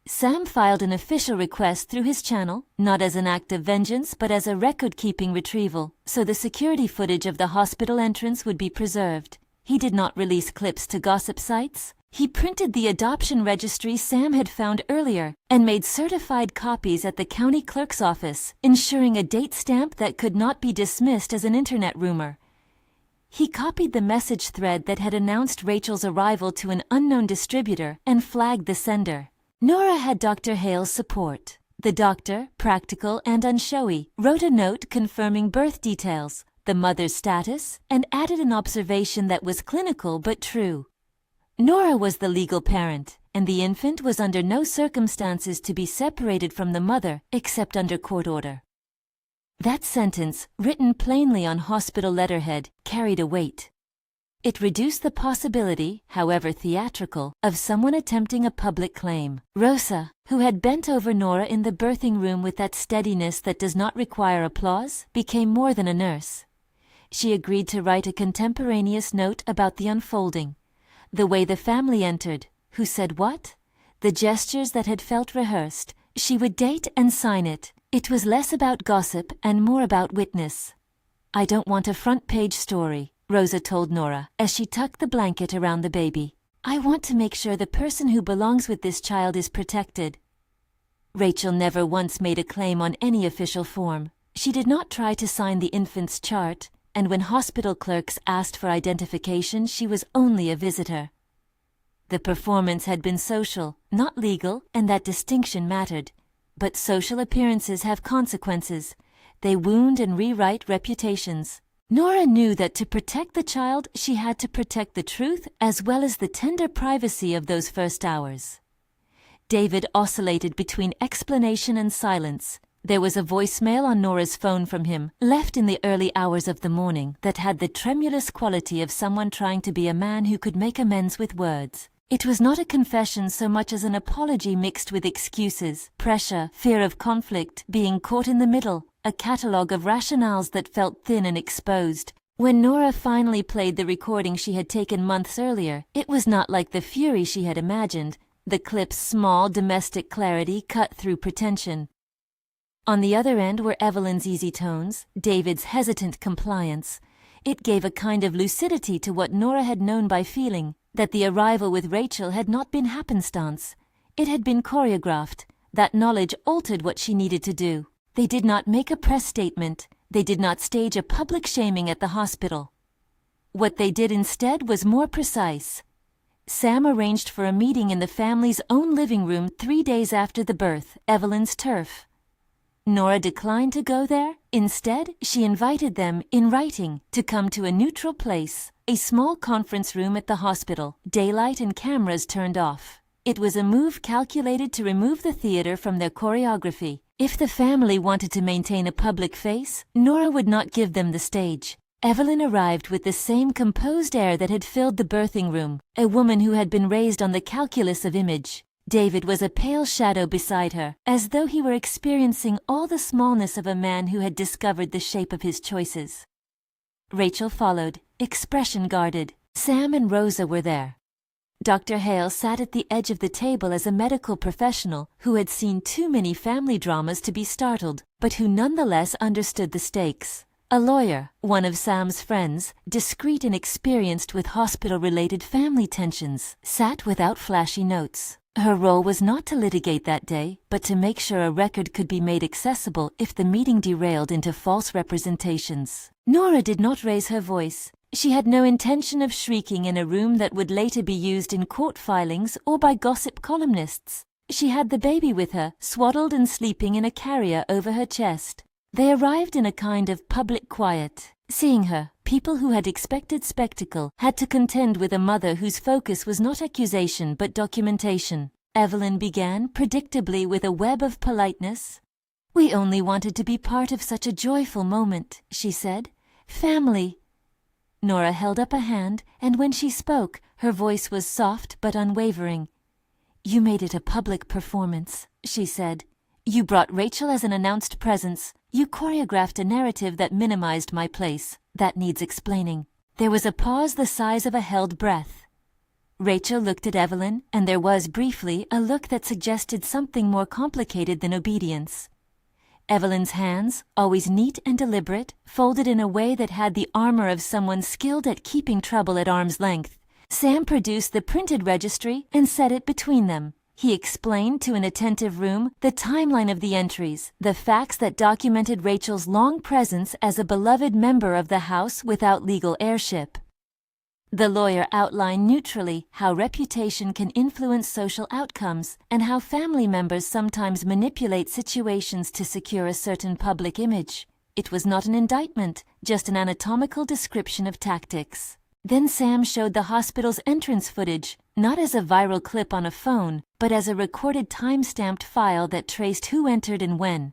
Sam filed an official request through his channel, not as an act of vengeance but as a record-keeping retrieval, so the security footage of the hospital entrance would be preserved. He did not release clips to gossip sites. He printed the adoption registry Sam had found earlier and made certified copies at the county clerk's office, ensuring a date stamp that could not be dismissed as an internet rumor. He copied the message thread that had announced Rachel's arrival to an unknown distributor and flagged the sender. Nora had Dr. Hale's support. The doctor, practical and unshowy, wrote a note confirming birth details, the mother's status, and added an observation that was clinical but true. Nora was the legal parent, and the infant was under no circumstances to be separated from the mother except under court order. That sentence, written plainly on hospital letterhead, carried a weight. It reduced the possibility, however theatrical, of someone attempting a public claim. Rosa, who had bent over Nora in the birthing room with that steadiness that does not require applause, became more than a nurse. She agreed to write a contemporaneous note about the unfolding. The way the family entered, who said what, the gestures that had felt rehearsed. She would date and sign it. It was less about gossip and more about witness. "I don't want a front-page story," Rosa told Nora, as she tucked the blanket around the baby. "I want to make sure the person who belongs with this child is protected." Rachel never once made a claim on any official form. She did not try to sign the infant's chart, and when hospital clerks asked for identification, she was only a visitor. The performance had been social, not legal, and that distinction mattered. But social appearances have consequences. They wound and rewrite reputations. Nora knew that to protect the child, she had to protect the truth as well as the tender privacy of those first hours. David oscillated between explanation and silence. There was a voicemail on Nora's phone from him, left in the early hours of the morning, that had the tremulous quality of someone trying to be a man who could make amends with words. It was not a confession so much as an apology mixed with excuses, pressure, fear of conflict, being caught in the middle, a catalogue of rationales that felt thin and exposed. When Nora finally played the recording she had taken months earlier, it was not like the fury she had imagined, the clip's small domestic clarity cut through pretension. On the other end were Evelyn's easy tones, David's hesitant compliance. It gave a kind of lucidity to what Nora had known by feeling, that the arrival with Rachel had not been happenstance. It had been choreographed. That knowledge altered what she needed to do. They did not make a press statement. They did not stage a public shaming at the hospital. What they did instead was more precise. Sam arranged for a meeting in the family's own living room 3 days after the birth, Evelyn's turf. Nora declined to go there. Instead, she invited them, in writing, to come to a neutral place, a small conference room at the hospital, daylight and cameras turned off. It was a move calculated to remove the theater from their choreography. If the family wanted to maintain a public face, Nora would not give them the stage. Evelyn arrived with the same composed air that had filled the birthing room, a woman who had been raised on the calculus of image. David was a pale shadow beside her, as though he were experiencing all the smallness of a man who had discovered the shape of his choices. Rachel followed, expression guarded. Sam and Rosa were there. Dr. Hale sat at the edge of the table as a medical professional who had seen too many family dramas to be startled, but who nonetheless understood the stakes. A lawyer, one of Sam's friends, discreet and experienced with hospital-related family tensions, sat without flashy notes. Her role was not to litigate that day, but to make sure a record could be made accessible if the meeting derailed into false representations. Nora did not raise her voice. She had no intention of shrieking in a room that would later be used in court filings or by gossip columnists. She had the baby with her, swaddled and sleeping in a carrier over her chest. They arrived in a kind of public quiet. Seeing her, people who had expected spectacle had to contend with a mother whose focus was not accusation but documentation. Evelyn began, predictably, with a web of politeness. "We only wanted to be part of such a joyful moment," she said. "Family." Nora held up a hand, and when she spoke, her voice was soft but unwavering. "You made it a public performance," she said. "You brought Rachel as an announced presence. You choreographed a narrative that minimized my place. That needs explaining." There was a pause the size of a held breath. Rachel looked at Evelyn, and there was, briefly, a look that suggested something more complicated than obedience. Evelyn's hands, always neat and deliberate, folded in a way that had the armor of someone skilled at keeping trouble at arm's length. Sam produced the printed registry and set it between them. He explained to an attentive room the timeline of the entries, the facts that documented Rachel's long presence as a beloved member of the house without legal heirship. The lawyer outlined neutrally how reputation can influence social outcomes and how family members sometimes manipulate situations to secure a certain public image. It was not an indictment, just an anatomical description of tactics. Then Sam showed the hospital's entrance footage, not as a viral clip on a phone, but as a recorded time-stamped file that traced who entered and when.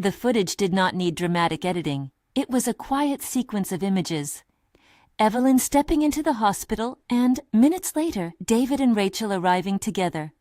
The footage did not need dramatic editing. It was a quiet sequence of images. Evelyn stepping into the hospital and, minutes later, David and Rachel arriving together.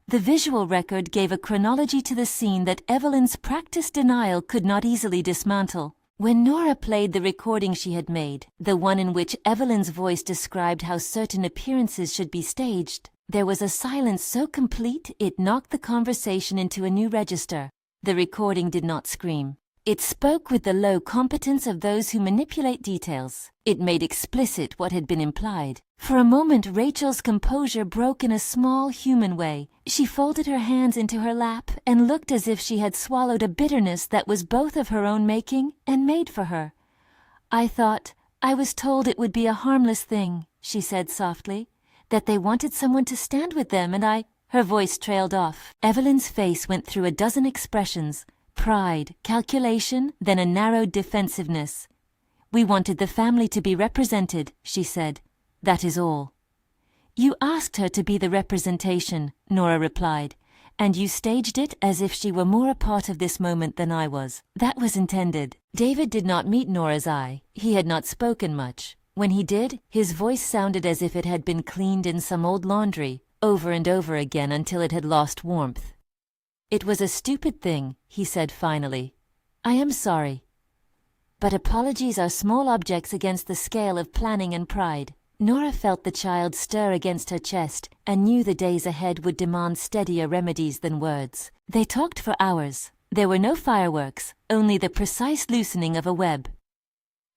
The visual record gave a chronology to the scene that Evelyn's practiced denial could not easily dismantle. When Nora played the recording she had made, the one in which Evelyn's voice described how certain appearances should be staged, there was a silence so complete it knocked the conversation into a new register. The recording did not scream. It spoke with the low competence of those who manipulate details. It made explicit what had been implied. For a moment Rachel's composure broke in a small human way. She folded her hands into her lap and looked as if she had swallowed a bitterness that was both of her own making and made for her. I was told it would be a harmless thing," she said softly, "that they wanted someone to stand with them and Her voice trailed off. Evelyn's face went through a dozen expressions. Pride, calculation, then a narrowed defensiveness. "We wanted the family to be represented," she said. "That is all." "You asked her to be the representation," Nora replied, "and you staged it as if she were more a part of this moment than I was. That was intended." David did not meet Nora's eye. He had not spoken much. When he did, his voice sounded as if it had been cleaned in some old laundry, over and over again until it had lost warmth. "It was a stupid thing," he said finally. "I am sorry. But apologies are small objects against the scale of planning and pride." Nora felt the child stir against her chest and knew the days ahead would demand steadier remedies than words. They talked for hours. There were no fireworks, only the precise loosening of a web.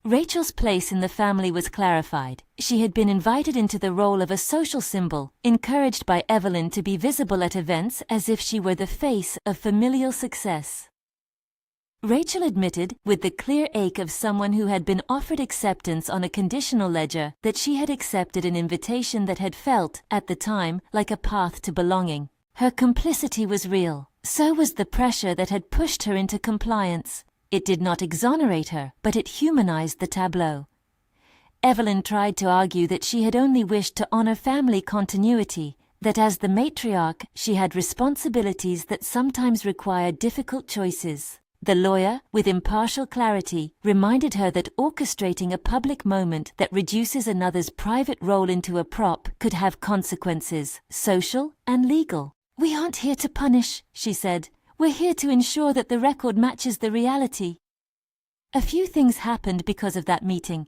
Rachel's place in the family was clarified. She had been invited into the role of a social symbol, encouraged by Evelyn to be visible at events as if she were the face of familial success. Rachel admitted, with the clear ache of someone who had been offered acceptance on a conditional ledger, that she had accepted an invitation that had felt, at the time, like a path to belonging. Her complicity was real. So was the pressure that had pushed her into compliance. It did not exonerate her, but it humanized the tableau. Evelyn tried to argue that she had only wished to honor family continuity, that as the matriarch she had responsibilities that sometimes required difficult choices. The lawyer, with impartial clarity, reminded her that orchestrating a public moment that reduces another's private role into a prop could have consequences, social and legal. "We aren't here to punish," she said. "We're here to ensure that the record matches the reality." A few things happened because of that meeting.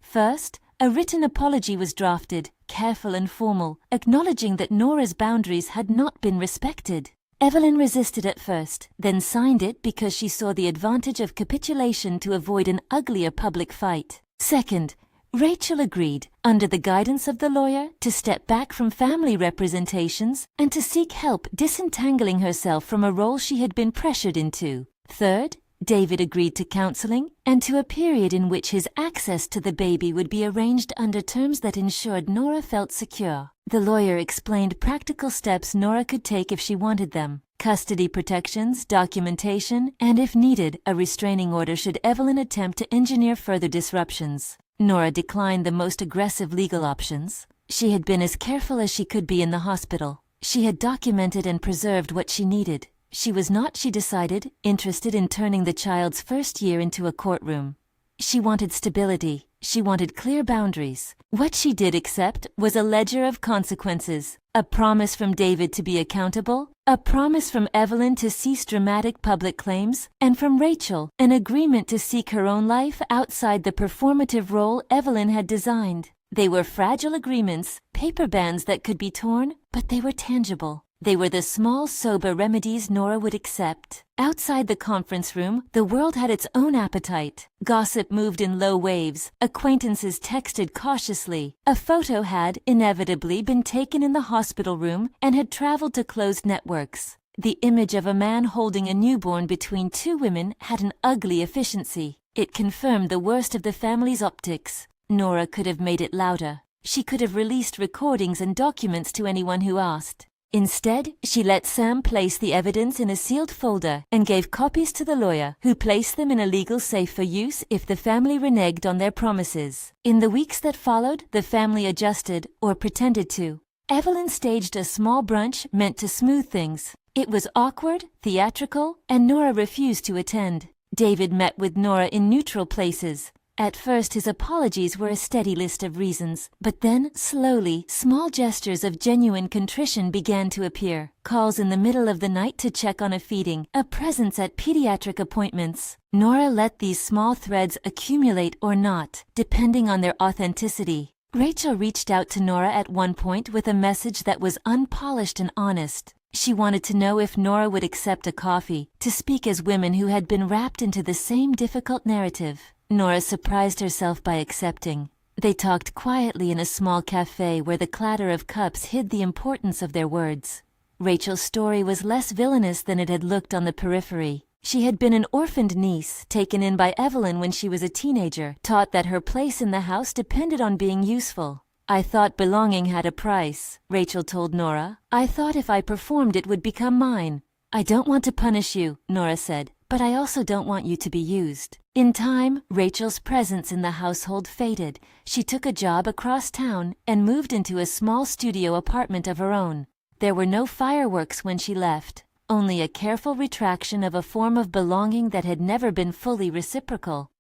First, a written apology was drafted, careful and formal, acknowledging that Nora's boundaries had not been respected. Evelyn resisted at first, then signed it because she saw the advantage of capitulation to avoid an uglier public fight. Second, Rachel agreed, under the guidance of the lawyer, to step back from family representations and to seek help disentangling herself from a role she had been pressured into. Third, David agreed to counseling and to a period in which his access to the baby would be arranged under terms that ensured Nora felt secure. The lawyer explained practical steps Nora could take if she wanted them: custody protections, documentation, and if needed, a restraining order should Evelyn attempt to engineer further disruptions. Nora declined the most aggressive legal options. She had been as careful as she could be in the hospital. She had documented and preserved what she needed. She was not, she decided, interested in turning the child's first year into a courtroom. She wanted stability. She wanted clear boundaries. What she did accept was a ledger of consequences, a promise from David to be accountable, a promise from Evelyn to cease dramatic public claims, and from Rachel, an agreement to seek her own life outside the performative role Evelyn had designed. They were fragile agreements, paper bands that could be torn, but they were tangible. They were the small, sober remedies Nora would accept. Outside the conference room, the world had its own appetite. Gossip moved in low waves. Acquaintances texted cautiously. A photo had, inevitably, been taken in the hospital room and had traveled to closed networks. The image of a man holding a newborn between two women had an ugly efficiency. It confirmed the worst of the family's optics. Nora could have made it louder. She could have released recordings and documents to anyone who asked. Instead, she let Sam place the evidence in a sealed folder and gave copies to the lawyer, who placed them in a legal safe for use if the family reneged on their promises. In the weeks that followed, the family adjusted, or pretended to. Evelyn staged a small brunch meant to smooth things. It was awkward, theatrical, and Nora refused to attend. David met with Nora in neutral places. At first his apologies were a steady list of reasons, but then, slowly, small gestures of genuine contrition began to appear. Calls in the middle of the night to check on a feeding, a presence at pediatric appointments. Nora let these small threads accumulate or not, depending on their authenticity. Rachel reached out to Nora at one point with a message that was unpolished and honest. She wanted to know if Nora would accept a coffee, to speak as women who had been wrapped into the same difficult narrative. Nora surprised herself by accepting. They talked quietly in a small cafe where the clatter of cups hid the importance of their words. Rachel's story was less villainous than it had looked on the periphery. She had been an orphaned niece, taken in by Evelyn when she was a teenager, taught that her place in the house depended on being useful. "I thought belonging had a price," Rachel told Nora. "I thought if I performed it would become mine." "I don't want to punish you," Nora said, "but I also don't want you to be used." In time, Rachel's presence in the household faded. She took a job across town and moved into a small studio apartment of her own. There were no fireworks when she left, only a careful retraction of a form of belonging that had never been fully reciprocal.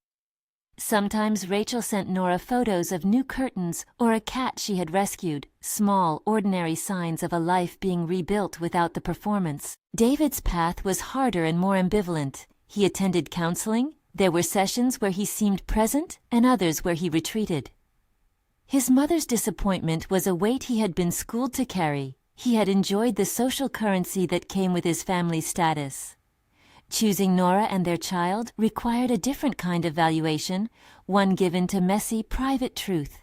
Sometimes Rachel sent Nora photos of new curtains or a cat she had rescued, small, ordinary signs of a life being rebuilt without the performance. David's path was harder and more ambivalent. He attended counseling. There were sessions where he seemed present and others where he retreated. His mother's disappointment was a weight he had been schooled to carry. He had enjoyed the social currency that came with his family's status. Choosing Nora and their child required a different kind of valuation, one given to messy, private truth.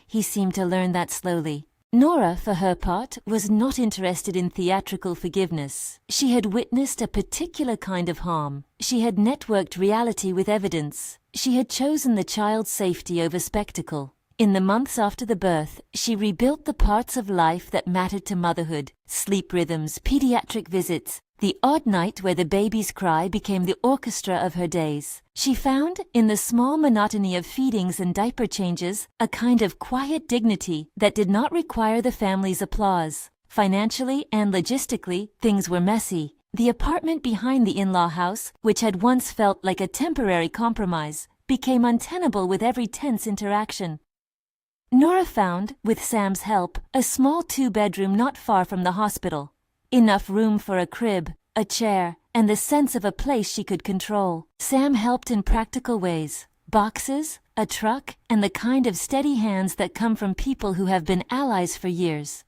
He seemed to learn that slowly. Nora, for her part, was not interested in theatrical forgiveness. She had witnessed a particular kind of harm. She had networked reality with evidence. She had chosen the child's safety over spectacle. In the months after the birth, she rebuilt the parts of life that mattered to motherhood: sleep rhythms, pediatric visits. The odd night where the baby's cry became the orchestra of her days. She found, in the small monotony of feedings and diaper changes, a kind of quiet dignity that did not require the family's applause. Financially and logistically, things were messy. The apartment behind the in-law house, which had once felt like a temporary compromise, became untenable with every tense interaction. Nora found, with Sam's help, a small 2-bedroom not far from the hospital. Enough room for a crib, a chair, and the sense of a place she could control. Sam helped in practical ways: boxes, a truck, and the kind of steady hands that come from people who have been allies for years.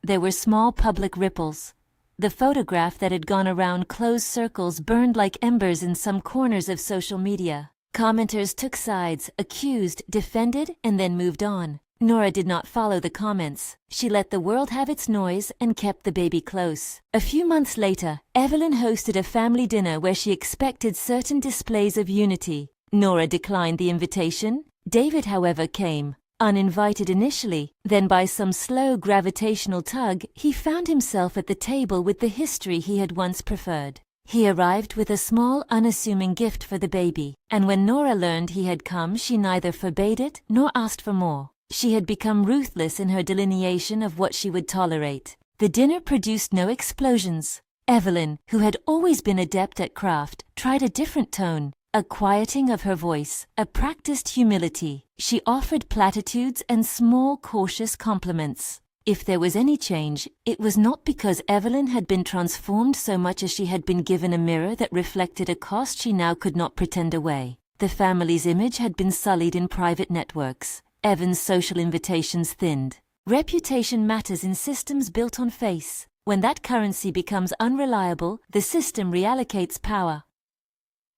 There were small public ripples. The photograph that had gone around closed circles burned like embers in some corners of social media. Commenters took sides, accused, defended, and then moved on. Nora did not follow the comments. She let the world have its noise and kept the baby close. A few months later, Evelyn hosted a family dinner where she expected certain displays of unity. Nora declined the invitation. David, however, came. Uninvited initially, then by some slow gravitational tug, he found himself at the table with the history he had once preferred. He arrived with a small, unassuming gift for the baby, and when Nora learned he had come, she neither forbade it nor asked for more. She had become ruthless in her delineation of what she would tolerate. The dinner produced no explosions. Evelyn, who had always been adept at craft, tried a different tone, a quieting of her voice, a practiced humility. She offered platitudes and small, cautious compliments. If there was any change, it was not because Evelyn had been transformed so much as she had been given a mirror that reflected a cost she now could not pretend away. The family's image had been sullied in private networks. Evan's social invitations thinned. Reputation matters in systems built on face. When that currency becomes unreliable, the system reallocates power.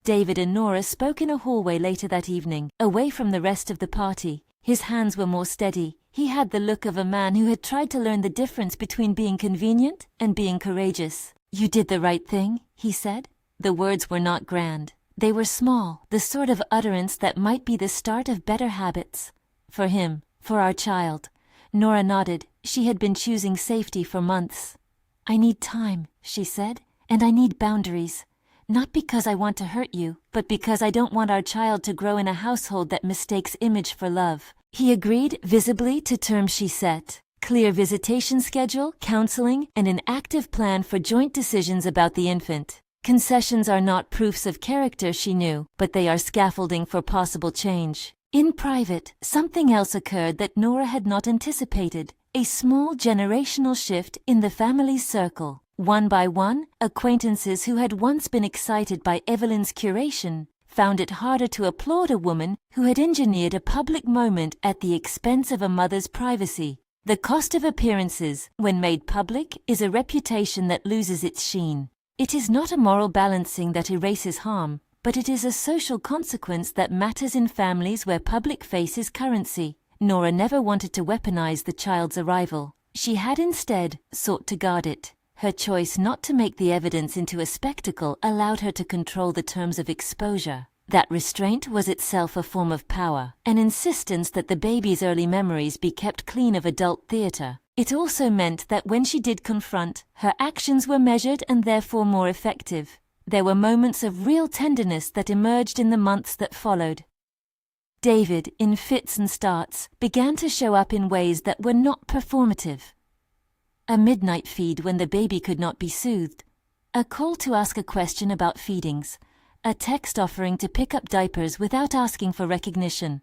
David and Nora spoke in a hallway later that evening, away from the rest of the party. His hands were more steady. He had the look of a man who had tried to learn the difference between being convenient and being courageous. "You did the right thing," he said. The words were not grand. They were small, the sort of utterance that might be the start of better habits. "For him, for our child." Nora nodded. She had been choosing safety for months. "I need time," she said, "and I need boundaries. Not because I want to hurt you, but because I don't want our child to grow in a household that mistakes image for love." He agreed visibly to terms she set. clear visitation schedule, counseling, and an active plan for joint decisions about the infant. Concessions are not proofs of character, she knew, but they are scaffolding for possible change. In private, something else occurred that Nora had not anticipated. A small generational shift in the family's circle. One by one, acquaintances who had once been excited by Evelyn's curation found it harder to applaud a woman who had engineered a public moment at the expense of a mother's privacy. The cost of appearances, when made public, is a reputation that loses its sheen. It is not a moral balancing that erases harm, but it is a social consequence that matters in families where public face is currency. Nora never wanted to weaponize the child's arrival. She had instead sought to guard it. Her choice not to make the evidence into a spectacle allowed her to control the terms of exposure. That restraint was itself a form of power, an insistence that the baby's early memories be kept clean of adult theater. It also meant that when she did confront, her actions were measured and therefore more effective. There were moments of real tenderness that emerged in the months that followed. David, in fits and starts, began to show up in ways that were not performative. A midnight feed when the baby could not be soothed, a call to ask a question about feedings, a text offering to pick up diapers without asking for recognition.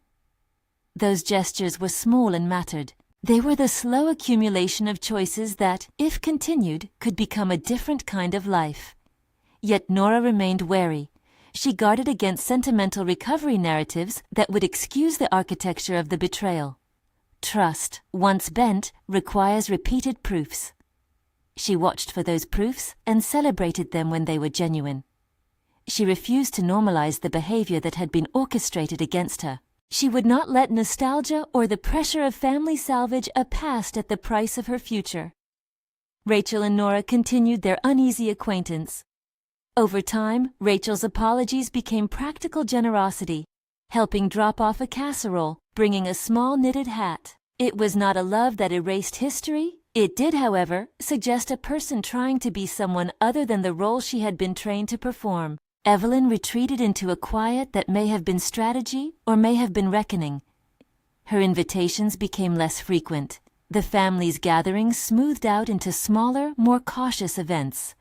Those gestures were small and mattered. They were the slow accumulation of choices that, if continued, could become a different kind of life. Yet Nora remained wary. She guarded against sentimental recovery narratives that would excuse the architecture of the betrayal. Trust, once bent, requires repeated proofs. She watched for those proofs and celebrated them when they were genuine. She refused to normalize the behavior that had been orchestrated against her. She would not let nostalgia or the pressure of family salvage a past at the price of her future. Rachel and Nora continued their uneasy acquaintance. Over time, Rachel's apologies became practical generosity, helping drop off a casserole, bringing a small knitted hat. It was not a love that erased history. It did, however, suggest a person trying to be someone other than the role she had been trained to perform. Evelyn retreated into a quiet that may have been strategy or may have been reckoning. Her invitations became less frequent. The family's gatherings smoothed out into smaller, more cautious events.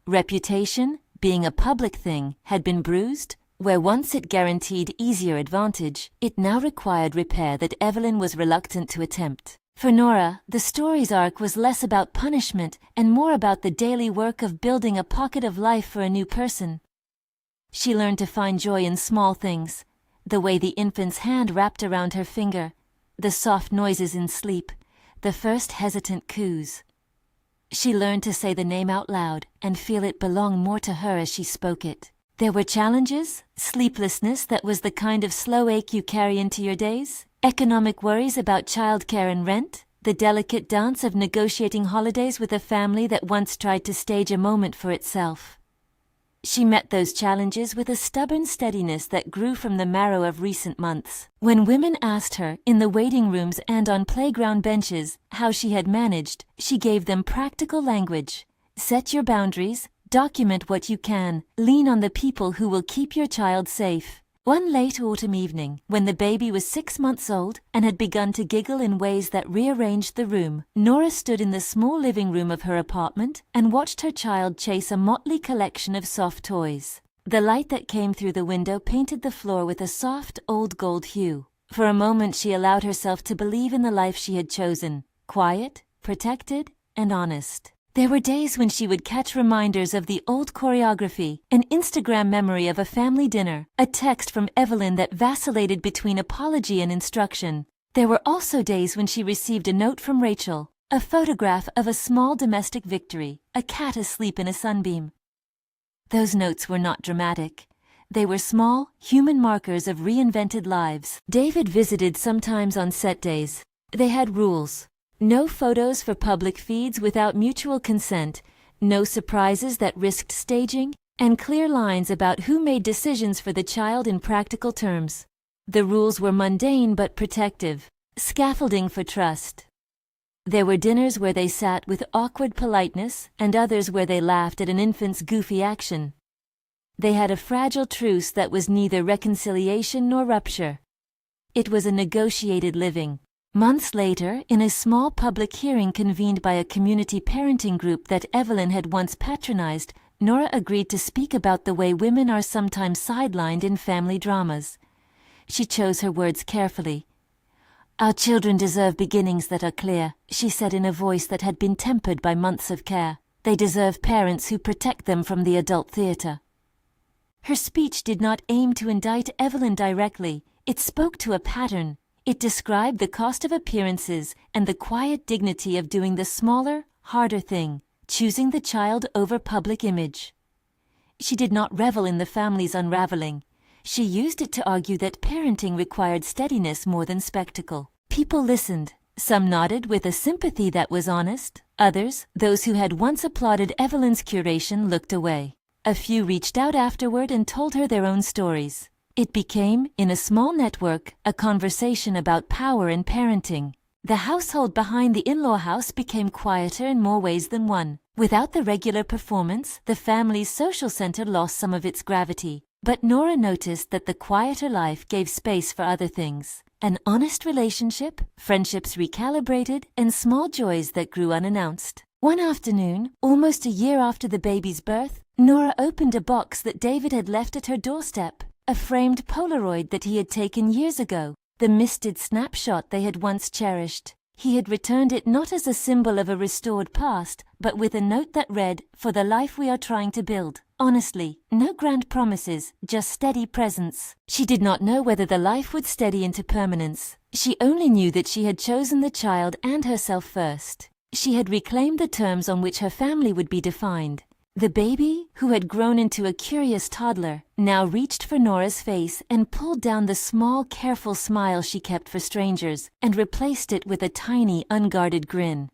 Reputation, being a public thing, had been bruised. Where once it guaranteed easier advantage, it now required repair that Evelyn was reluctant to attempt. For Nora, the story's arc was less about punishment and more about the daily work of building a pocket of life for a new person. She learned to find joy in small things, the way the infant's hand wrapped around her finger, the soft noises in sleep, the first hesitant coos. She learned to say the name out loud and feel it belong more to her as she spoke it. There were challenges, sleeplessness that was the kind of slow ache you carry into your days, economic worries about childcare and rent, the delicate dance of negotiating holidays with a family that once tried to stage a moment for itself. She met those challenges with a stubborn steadiness that grew from the marrow of recent months. When women asked her, in the waiting rooms and on playground benches, how she had managed, she gave them practical language. Set your boundaries, document what you can, lean on the people who will keep your child safe. One late autumn evening, when the baby was 6 months old and had begun to giggle in ways that rearranged the room, Nora stood in the small living room of her apartment and watched her child chase a motley collection of soft toys. The light that came through the window painted the floor with a soft, old gold hue. For a moment she allowed herself to believe in the life she had chosen, quiet, protected, and honest. There were days when she would catch reminders of the old choreography, an Instagram memory of a family dinner, a text from Evelyn that vacillated between apology and instruction. There were also days when she received a note from Rachel, a photograph of a small domestic victory, a cat asleep in a sunbeam. Those notes were not dramatic. They were small, human markers of reinvented lives. David visited sometimes on set days. They had rules. No photos for public feeds without mutual consent, no surprises that risked staging, and clear lines about who made decisions for the child in practical terms. The rules were mundane but protective, scaffolding for trust. There were dinners where they sat with awkward politeness and others where they laughed at an infant's goofy action. They had a fragile truce that was neither reconciliation nor rupture. It was a negotiated living. Months later, in a small public hearing convened by a community parenting group that Evelyn had once patronized, Nora agreed to speak about the way women are sometimes sidelined in family dramas. She chose her words carefully. "Our children deserve beginnings that are clear," she said in a voice that had been tempered by months of care. "They deserve parents who protect them from the adult theater." Her speech did not aim to indict Evelyn directly. It spoke to a pattern. It described the cost of appearances and the quiet dignity of doing the smaller, harder thing, choosing the child over public image. She did not revel in the family's unraveling. She used it to argue that parenting required steadiness more than spectacle. People listened. Some nodded with a sympathy that was honest. Others, those who had once applauded Evelyn's curation, looked away. A few reached out afterward and told her their own stories. It became, in a small network, a conversation about power and parenting. The household behind the in-law house became quieter in more ways than one. Without the regular performance, the family's social center lost some of its gravity. But Nora noticed that the quieter life gave space for other things. An honest relationship, friendships recalibrated, and small joys that grew unannounced. One afternoon, almost a year after the baby's birth, Nora opened a box that David had left at her doorstep. A framed Polaroid that he had taken years ago, the misted snapshot they had once cherished. He had returned it not as a symbol of a restored past, but with a note that read, "For the life we are trying to build." Honestly, no grand promises, just steady presence. She did not know whether the life would steady into permanence. She only knew that she had chosen the child and herself first. She had reclaimed the terms on which her family would be defined. The baby, who had grown into a curious toddler, now reached for Nora's face and pulled down the small, careful smile she kept for strangers, and replaced it with a tiny, unguarded grin.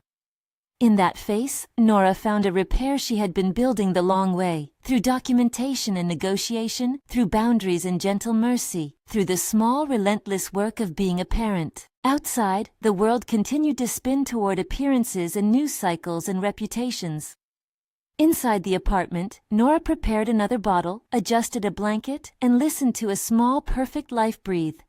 In that face, Nora found a repair she had been building the long way, through documentation and negotiation, through boundaries and gentle mercy, through the small, relentless work of being a parent. Outside, the world continued to spin toward appearances and news cycles and reputations. Inside the apartment, Nora prepared another bottle, adjusted a blanket, and listened to a small, perfect life breathe.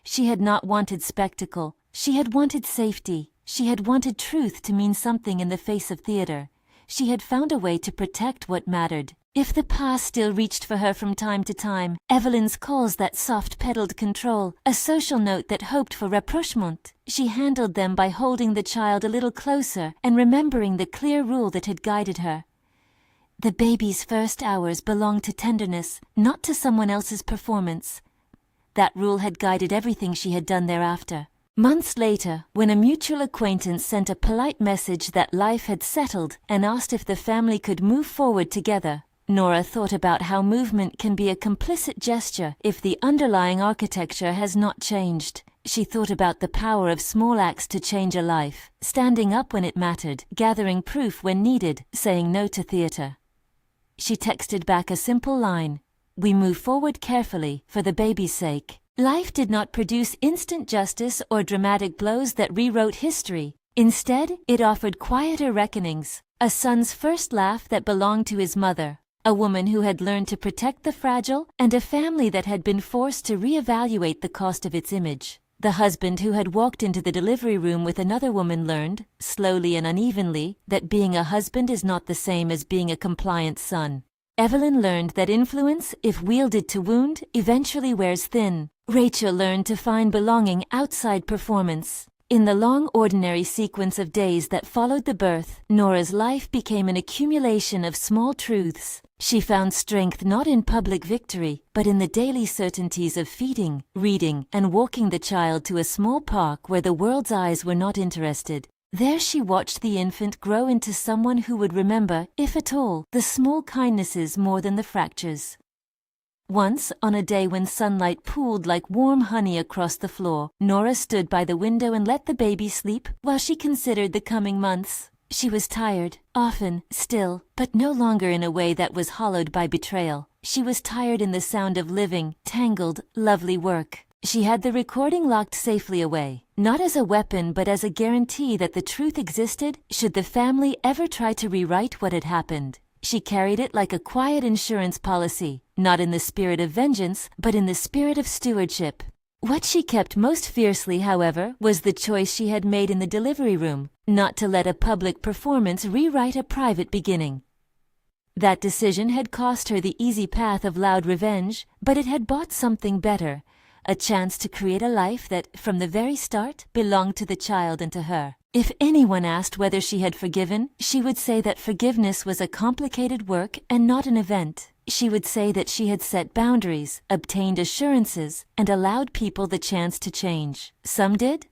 She had not wanted spectacle. She had wanted safety. She had wanted truth to mean something in the face of theater. She had found a way to protect what mattered. If the past still reached for her from time to time, Evelyn's calls that soft-pedaled control, a social note that hoped for rapprochement, she handled them by holding the child a little closer and remembering the clear rule that had guided her. The baby's first hours belonged to tenderness, not to someone else's performance. That rule had guided everything she had done thereafter. Months later, when a mutual acquaintance sent a polite message that life had settled and asked if the family could move forward together, Nora thought about how movement can be a complicit gesture if the underlying architecture has not changed. She thought about the power of small acts to change a life, standing up when it mattered, gathering proof when needed, saying no to theater. She texted back a simple line, "We move forward carefully, for the baby's sake." Life did not produce instant justice or dramatic blows that rewrote history. Instead, it offered quieter reckonings, a son's first laugh that belonged to his mother, a woman who had learned to protect the fragile, and a family that had been forced to reevaluate the cost of its image. The husband who had walked into the delivery room with another woman learned, slowly and unevenly, that being a husband is not the same as being a compliant son. Evelyn learned that influence, if wielded to wound, eventually wears thin. Rachel learned to find belonging outside performance. In the long ordinary sequence of days that followed the birth, Nora's life became an accumulation of small truths. She found strength not in public victory, but in the daily certainties of feeding, reading, and walking the child to a small park where the world's eyes were not interested. There she watched the infant grow into someone who would remember, if at all, the small kindnesses more than the fractures. Once, on a day when sunlight pooled like warm honey across the floor, Nora stood by the window and let the baby sleep while she considered the coming months. She was tired, often, still, but no longer in a way that was hollowed by betrayal. She was tired in the sound of living, tangled, lovely work. She had the recording locked safely away, not as a weapon but as a guarantee that the truth existed should the family ever try to rewrite what had happened. She carried it like a quiet insurance policy, not in the spirit of vengeance, but in the spirit of stewardship. What she kept most fiercely, however, was the choice she had made in the delivery room, not to let a public performance rewrite a private beginning. That decision had cost her the easy path of loud revenge, but it had bought something better, a chance to create a life that, from the very start, belonged to the child and to her. If anyone asked whether she had forgiven, she would say that forgiveness was a complicated work and not an event. She would say that she had set boundaries, obtained assurances, and allowed people the chance to change. Some did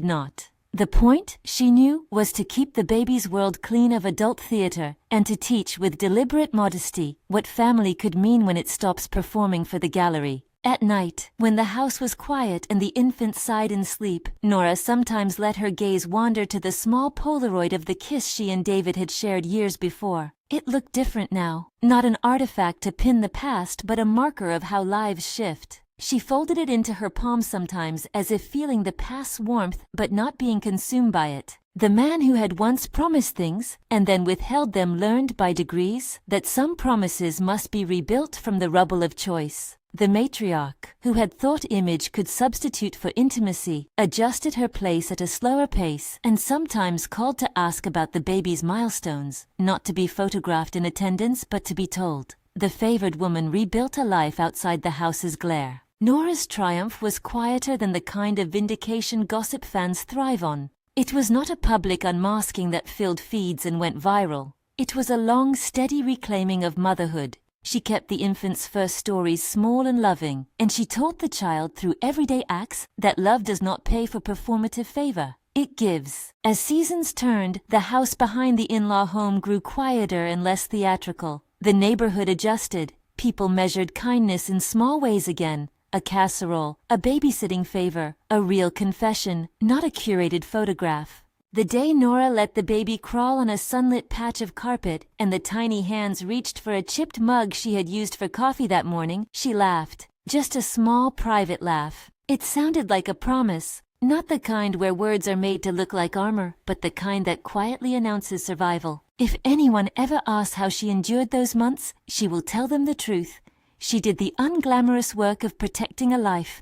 not. The point, she knew, was to keep the baby's world clean of adult theater and to teach with deliberate modesty what family could mean when it stops performing for the gallery. At night, when the house was quiet and the infant sighed in sleep, Nora sometimes let her gaze wander to the small Polaroid of the kiss she and David had shared years before. It looked different now, not an artifact to pin the past, but a marker of how lives shift. She folded it into her palm sometimes as if feeling the past's warmth but not being consumed by it. The man who had once promised things and then withheld them learned by degrees that some promises must be rebuilt from the rubble of choice. The matriarch, who had thought image could substitute for intimacy, adjusted her place at a slower pace and sometimes called to ask about the baby's milestones, not to be photographed in attendance but to be told. The favored woman rebuilt a life outside the house's glare. Nora's triumph was quieter than the kind of vindication gossip fans thrive on. It was not a public unmasking that filled feeds and went viral. It was a long, steady reclaiming of motherhood. She kept the infant's first stories small and loving, and she taught the child through everyday acts that love does not pay for performative favor. It gives. As seasons turned, the house behind the in-law home grew quieter and less theatrical. The neighborhood adjusted. People measured kindness in small ways again. A casserole, a babysitting favor, a real confession, not a curated photograph. The day Nora let the baby crawl on a sunlit patch of carpet and the tiny hands reached for a chipped mug she had used for coffee that morning, she laughed. Just a small, private laugh. It sounded like a promise, not the kind where words are made to look like armor, but the kind that quietly announces survival. If anyone ever asks how she endured those months, she will tell them the truth. She did the unglamorous work of protecting a life.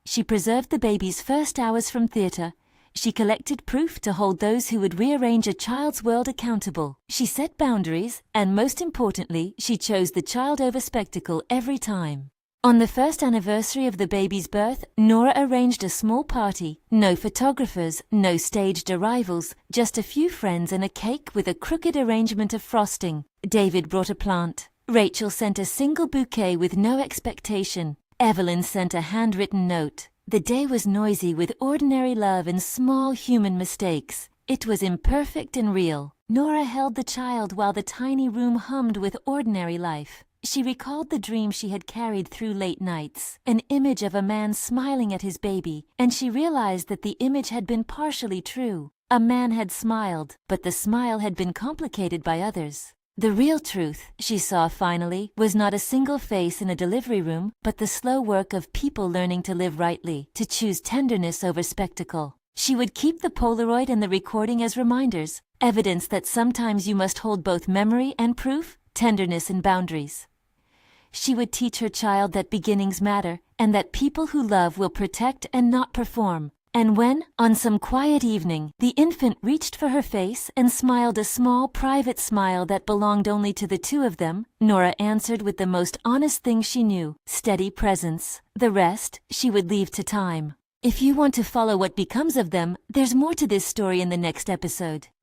She preserved the baby's first hours from theater. She collected proof to hold those who would rearrange a child's world accountable. She set boundaries, and most importantly, she chose the child over spectacle every time. On the first anniversary of the baby's birth, Nora arranged a small party. No photographers, no staged arrivals, just a few friends and a cake with a crooked arrangement of frosting. David brought a plant. Rachel sent a single bouquet with no expectation. Evelyn sent a handwritten note. The day was noisy with ordinary love and small human mistakes. It was imperfect and real. Nora held the child while the tiny room hummed with ordinary life. She recalled the dream she had carried through late nights, an image of a man smiling at his baby, and she realized that the image had been partially true. A man had smiled, but the smile had been complicated by others. The real truth, she saw finally, was not a single face in a delivery room, but the slow work of people learning to live rightly, to choose tenderness over spectacle. She would keep the Polaroid and the recording as reminders, evidence that sometimes you must hold both memory and proof, tenderness and boundaries. She would teach her child that beginnings matter, and that people who love will protect and not perform. And when, on some quiet evening, the infant reached for her face and smiled a small, private smile that belonged only to the two of them, Nora answered with the most honest thing she knew, steady presence. The rest, she would leave to time. If you want to follow what becomes of them, there's more to this story in the next episode.